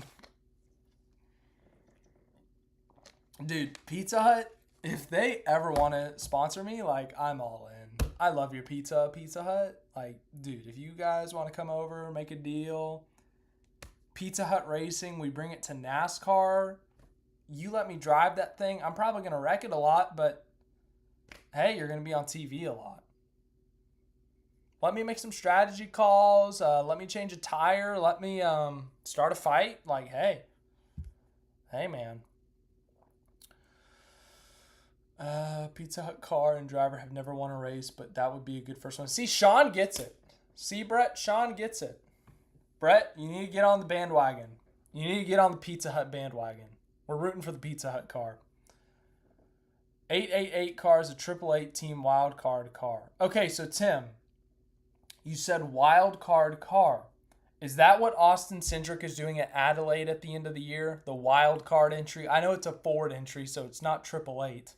Dude, Pizza Hut, if they ever want to sponsor me, like, I'm all in. I love your pizza, Pizza Hut. Like, dude, if you guys want to come over, make a deal. Pizza Hut Racing, we bring it to NASCAR. You let me drive that thing. I'm probably going to wreck it a lot, but hey, you're going to be on TV a lot. Let me make some strategy calls. Let me change a tire. Let me start a fight. Like, hey, man. Pizza Hut car and driver have never won a race, but that would be a good first one. See, Sean gets it. See, Brett? Sean gets it. Brett, you need to get on the bandwagon. You need to get on the Pizza Hut bandwagon. We're rooting for the Pizza Hut car. 888 car is a 888 team wild card car. Okay, so Tim, you said wild card car. Is that what Austin Cindric is doing at Adelaide at the end of the year? The wild card entry? I know it's a Ford entry, so it's not 888.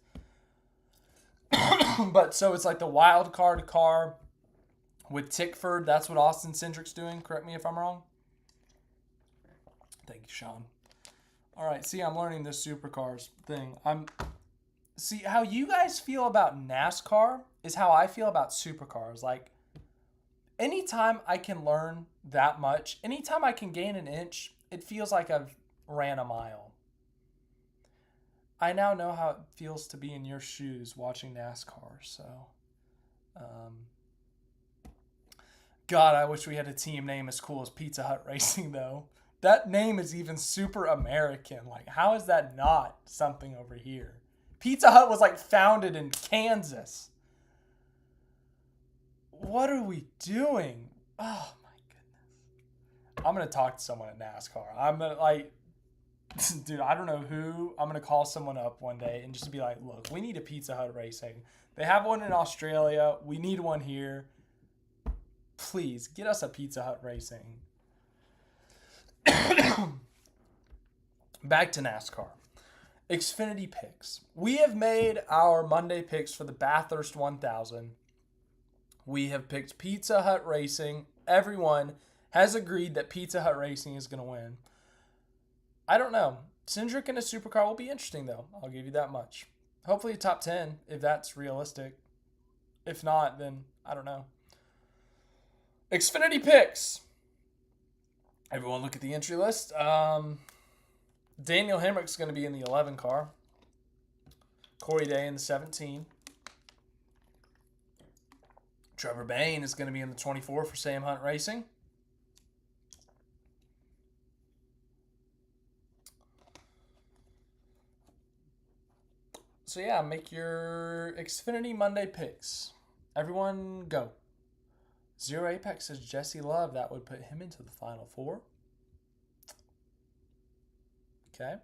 But so it's like the wild card car with Tickford. That's what Austin Cindric's doing. Correct me if I'm wrong. Thank you, Sean. All right, see, I'm learning this supercars thing. See, how you guys feel about NASCAR is how I feel about supercars. Like, anytime I can learn that much, anytime I can gain an inch, it feels like I've ran a mile. I now know how it feels to be in your shoes watching NASCAR, so... God, I wish we had a team name as cool as Pizza Hut Racing, though. That name is even super American. Like, how is that not something over here? Pizza Hut was, like, founded in Kansas. What are we doing? Oh, my goodness. I'm going to talk to someone at NASCAR. I'm going to, like... Dude, I don't know who. I'm going to call someone up one day and just be like, look, we need a Pizza Hut Racing. They have one in Australia. We need one here. Please, get us a Pizza Hut Racing. Back to NASCAR. Xfinity picks. We have made our Monday picks for the Bathurst 1000. We have picked Pizza Hut Racing. Everyone has agreed that Pizza Hut Racing is going to win. I don't know. Cindric in a supercar will be interesting, though. I'll give you that much. Hopefully a top 10, if that's realistic. If not, then I don't know. Xfinity picks. Everyone look at the entry list. Daniel Hemrick's going to be in the 11 car. Corey Day in the 17. Trevor Bayne is going to be in the 24 for Sam Hunt Racing. So yeah, make your Xfinity Monday picks. Everyone go. Zero Apex says Jesse Love. That would put him into the Final Four. Okay.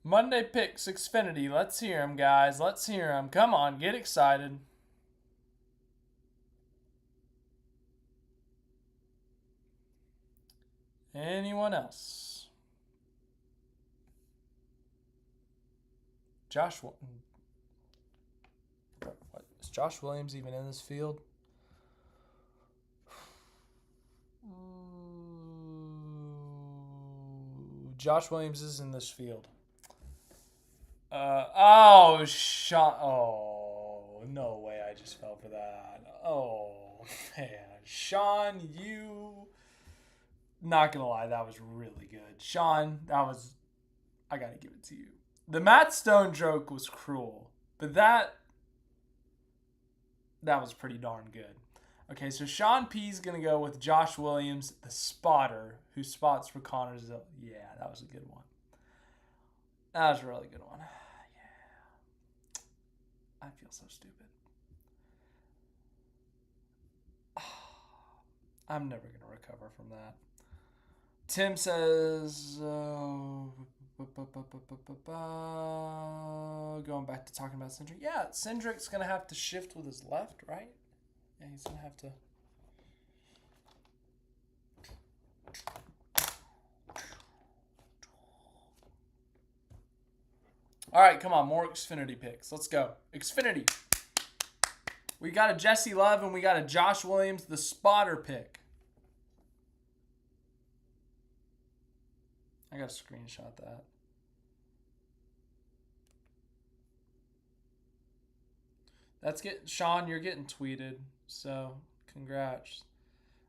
Monday picks, Xfinity. Let's hear them, guys. Let's hear them. Come on, get excited. Anyone else? What, is Josh Williams even in this field? Josh Williams is in this field. Sean. Oh, no way I just fell for that. Oh, man. Sean, you... Not going to lie, that was really good. Sean, I got to give it to you. The Matt Stone joke was cruel, but that was pretty darn good. Okay, so Sean P's going to go with Josh Williams, the spotter, who spots for Connor Zilisch. Yeah, that was a good one. That was a really good one. Yeah. I feel so stupid. I'm never going to recover from that. Tim says, going back to talking about Cindric. Yeah, Cindric's going to have to shift with his left, right? Yeah, he's going to have to. All right, come on, more Xfinity picks. Let's go. Xfinity. We got a Jesse Love and we got a Josh Williams, the spotter pick. I got to screenshot that. Sean, you're getting tweeted, so congrats.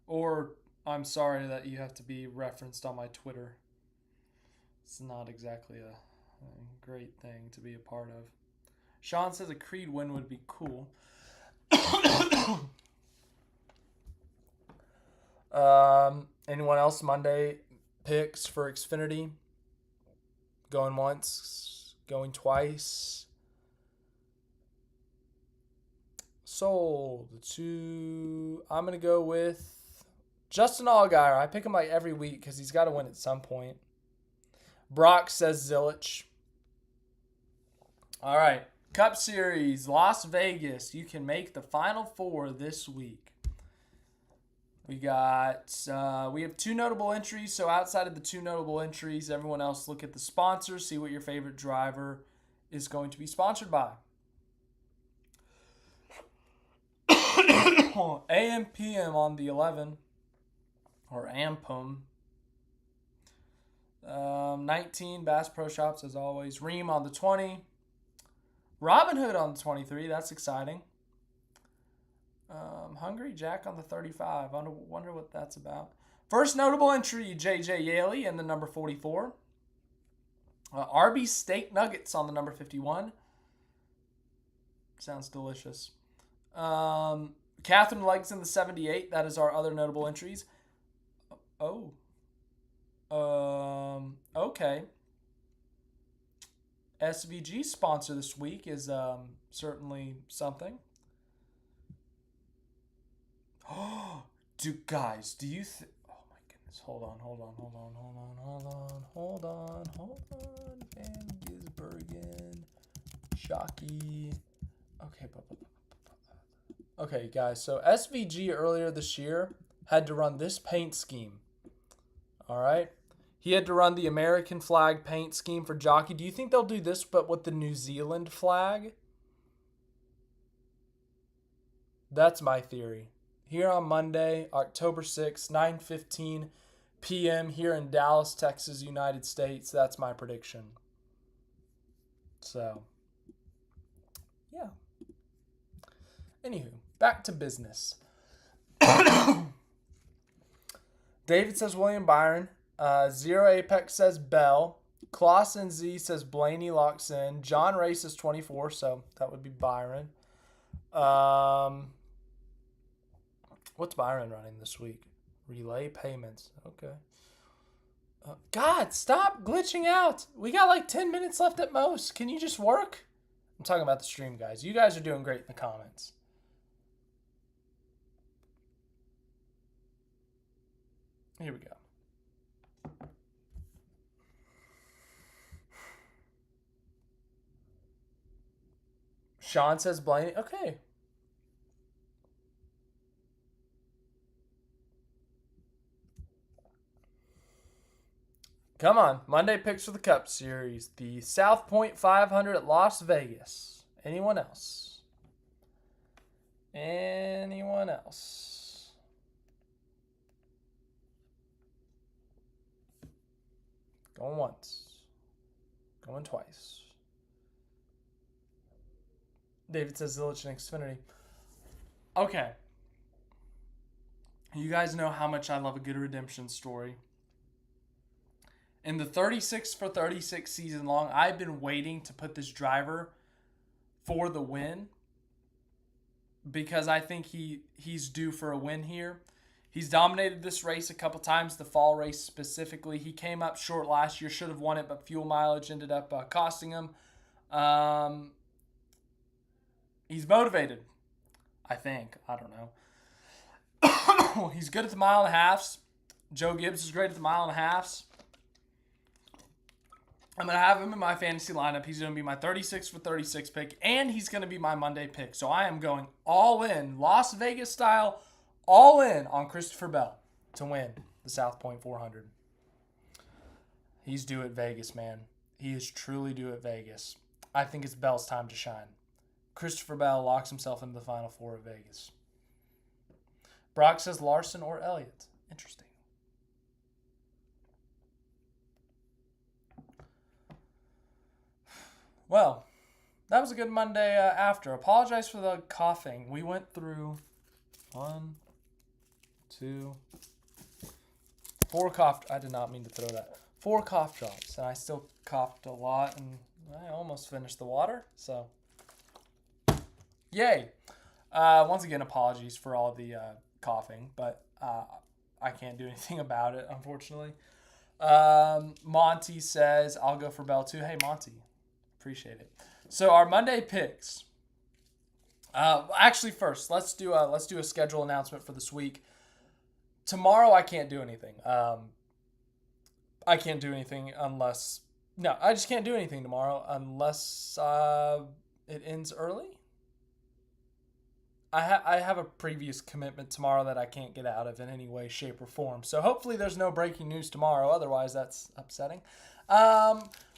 Or I'm sorry that you have to be referenced on my Twitter. It's not exactly a great thing to be a part of. Sean says a Creed win would be cool. Anyone else Monday picks for Xfinity? Going once, going twice. Sold to. I'm going to go with Justin Allgaier. I pick him like every week because he's got to win at some point. Brock says Zilisch. All right. Cup Series, Las Vegas. You can make the Final Four this week. We have two notable entries. So outside of the two notable entries, everyone else look at the sponsors. See what your favorite driver is going to be sponsored by. AM PM on the 11. Or AMPM. 19 Bass Pro Shops as always. Ream on the 20. Robin Hood on the 23. That's exciting. Hungry Jack on the 35. I wonder what that's about. First notable entry, JJ Yaley in the number 44. Arby's Steak Nuggets on the number 51. Sounds delicious. Catherine Legs in the 78. That is our other notable entries. Okay. SVG sponsor this week is certainly something. Oh, do you oh my goodness, hold on. Van Gisbergen, Jockey. Okay, guys, so SVG earlier this year had to run this paint scheme. All right? He had to run the American flag paint scheme for Jockey. Do you think they'll do this but with the New Zealand flag? That's my theory. Here on Monday, October 6th, 9:15 p.m. here in Dallas, Texas, United States. That's my prediction. So, yeah. Anywho, back to business. David says William Byron. Zero Apex says Bell. Clausen Z says Blaney locks in. John Ray says 24, so that would be Byron. What's Byron running this week? Relay payments. Okay. God, stop glitching out. We got like 10 minutes left at most. Can you just work? I'm talking about the stream, guys. You guys are doing great in the comments. Here we go. Sean says Blaney. Okay. Come on. Monday picks for the Cup Series. The South Point 500 at Las Vegas. Anyone else? Anyone else? Going once. Going twice. David says Zilisch and Xfinity. Okay. You guys know how much I love a good redemption story. In the 36 for 36 season long, I've been waiting to put this driver for the win because I think he's due for a win here. He's dominated this race a couple times, the fall race specifically. He came up short last year, should have won it, but fuel mileage ended up costing him. He's motivated, I think. I don't know. He's good at the mile and a halves. Joe Gibbs is great at the mile and a halves. I'm going to have him in my fantasy lineup. He's going to be my 36 for 36 pick, and he's going to be my Monday pick. So I am going all in, Las Vegas style, all in on Christopher Bell to win the South Point 400. He's due at Vegas, man. He is truly due at Vegas. I think it's Bell's time to shine. Christopher Bell locks himself into the Final Four of Vegas. Brock says Larson or Elliott. Interesting. Well, that was a good Monday after. Apologize for the coughing. We went through 1, 2, 4 cough. I did not mean to throw that. 4 cough drops, and I still coughed a lot, and I almost finished the water. So, yay! Once again, apologies for all the coughing, but I can't do anything about it, unfortunately. Monty says I'll go for Bell too. Hey, Monty. Appreciate it. So our Monday picks. Actually, first let's do a schedule announcement for this week. Tomorrow I can't do anything. I can't do anything unless I just can't do anything tomorrow unless it ends early. I have a previous commitment tomorrow that I can't get out of in any way, shape, or form. So hopefully there's no breaking news tomorrow. Otherwise, that's upsetting.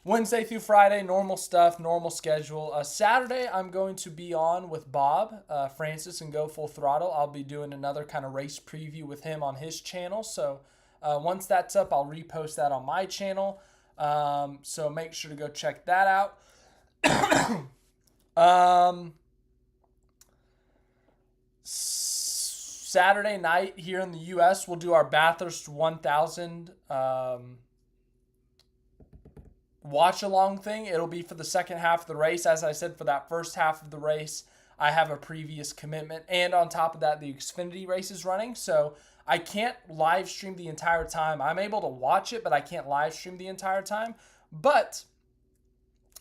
Wednesday through Friday, normal stuff, normal schedule. Saturday, I'm going to be on with Bob Francis and Go Full Throttle. I'll be doing another kind of race preview with him on his channel. So once that's up, I'll repost that on my channel. So make sure to go check that out. Saturday night here in the U.S., we'll do our Bathurst 1000 watch-along thing. It'll be for the second half of the race. As I said, for that first half of the race, I have a previous commitment. And on top of that, the Xfinity race is running. So I can't live stream the entire time. I'm able to watch it, but I can't live stream the entire time. But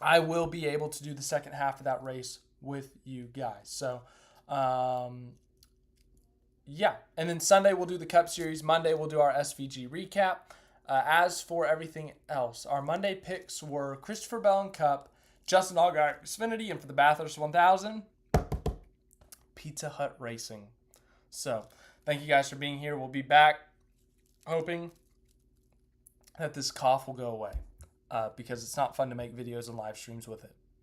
I will be able to do the second half of that race with you guys. So, yeah. And then Sunday, we'll do the Cup Series. Monday, we'll do our SVG recap. As for everything else, our Monday picks were Christopher Bell and Cup, Justin Allgaier, Xfinity, and for the Bathurst 1000, Pizza Hut Racing. So, thank you guys for being here. We'll be back hoping that this cough will go away because it's not fun to make videos and live streams with it.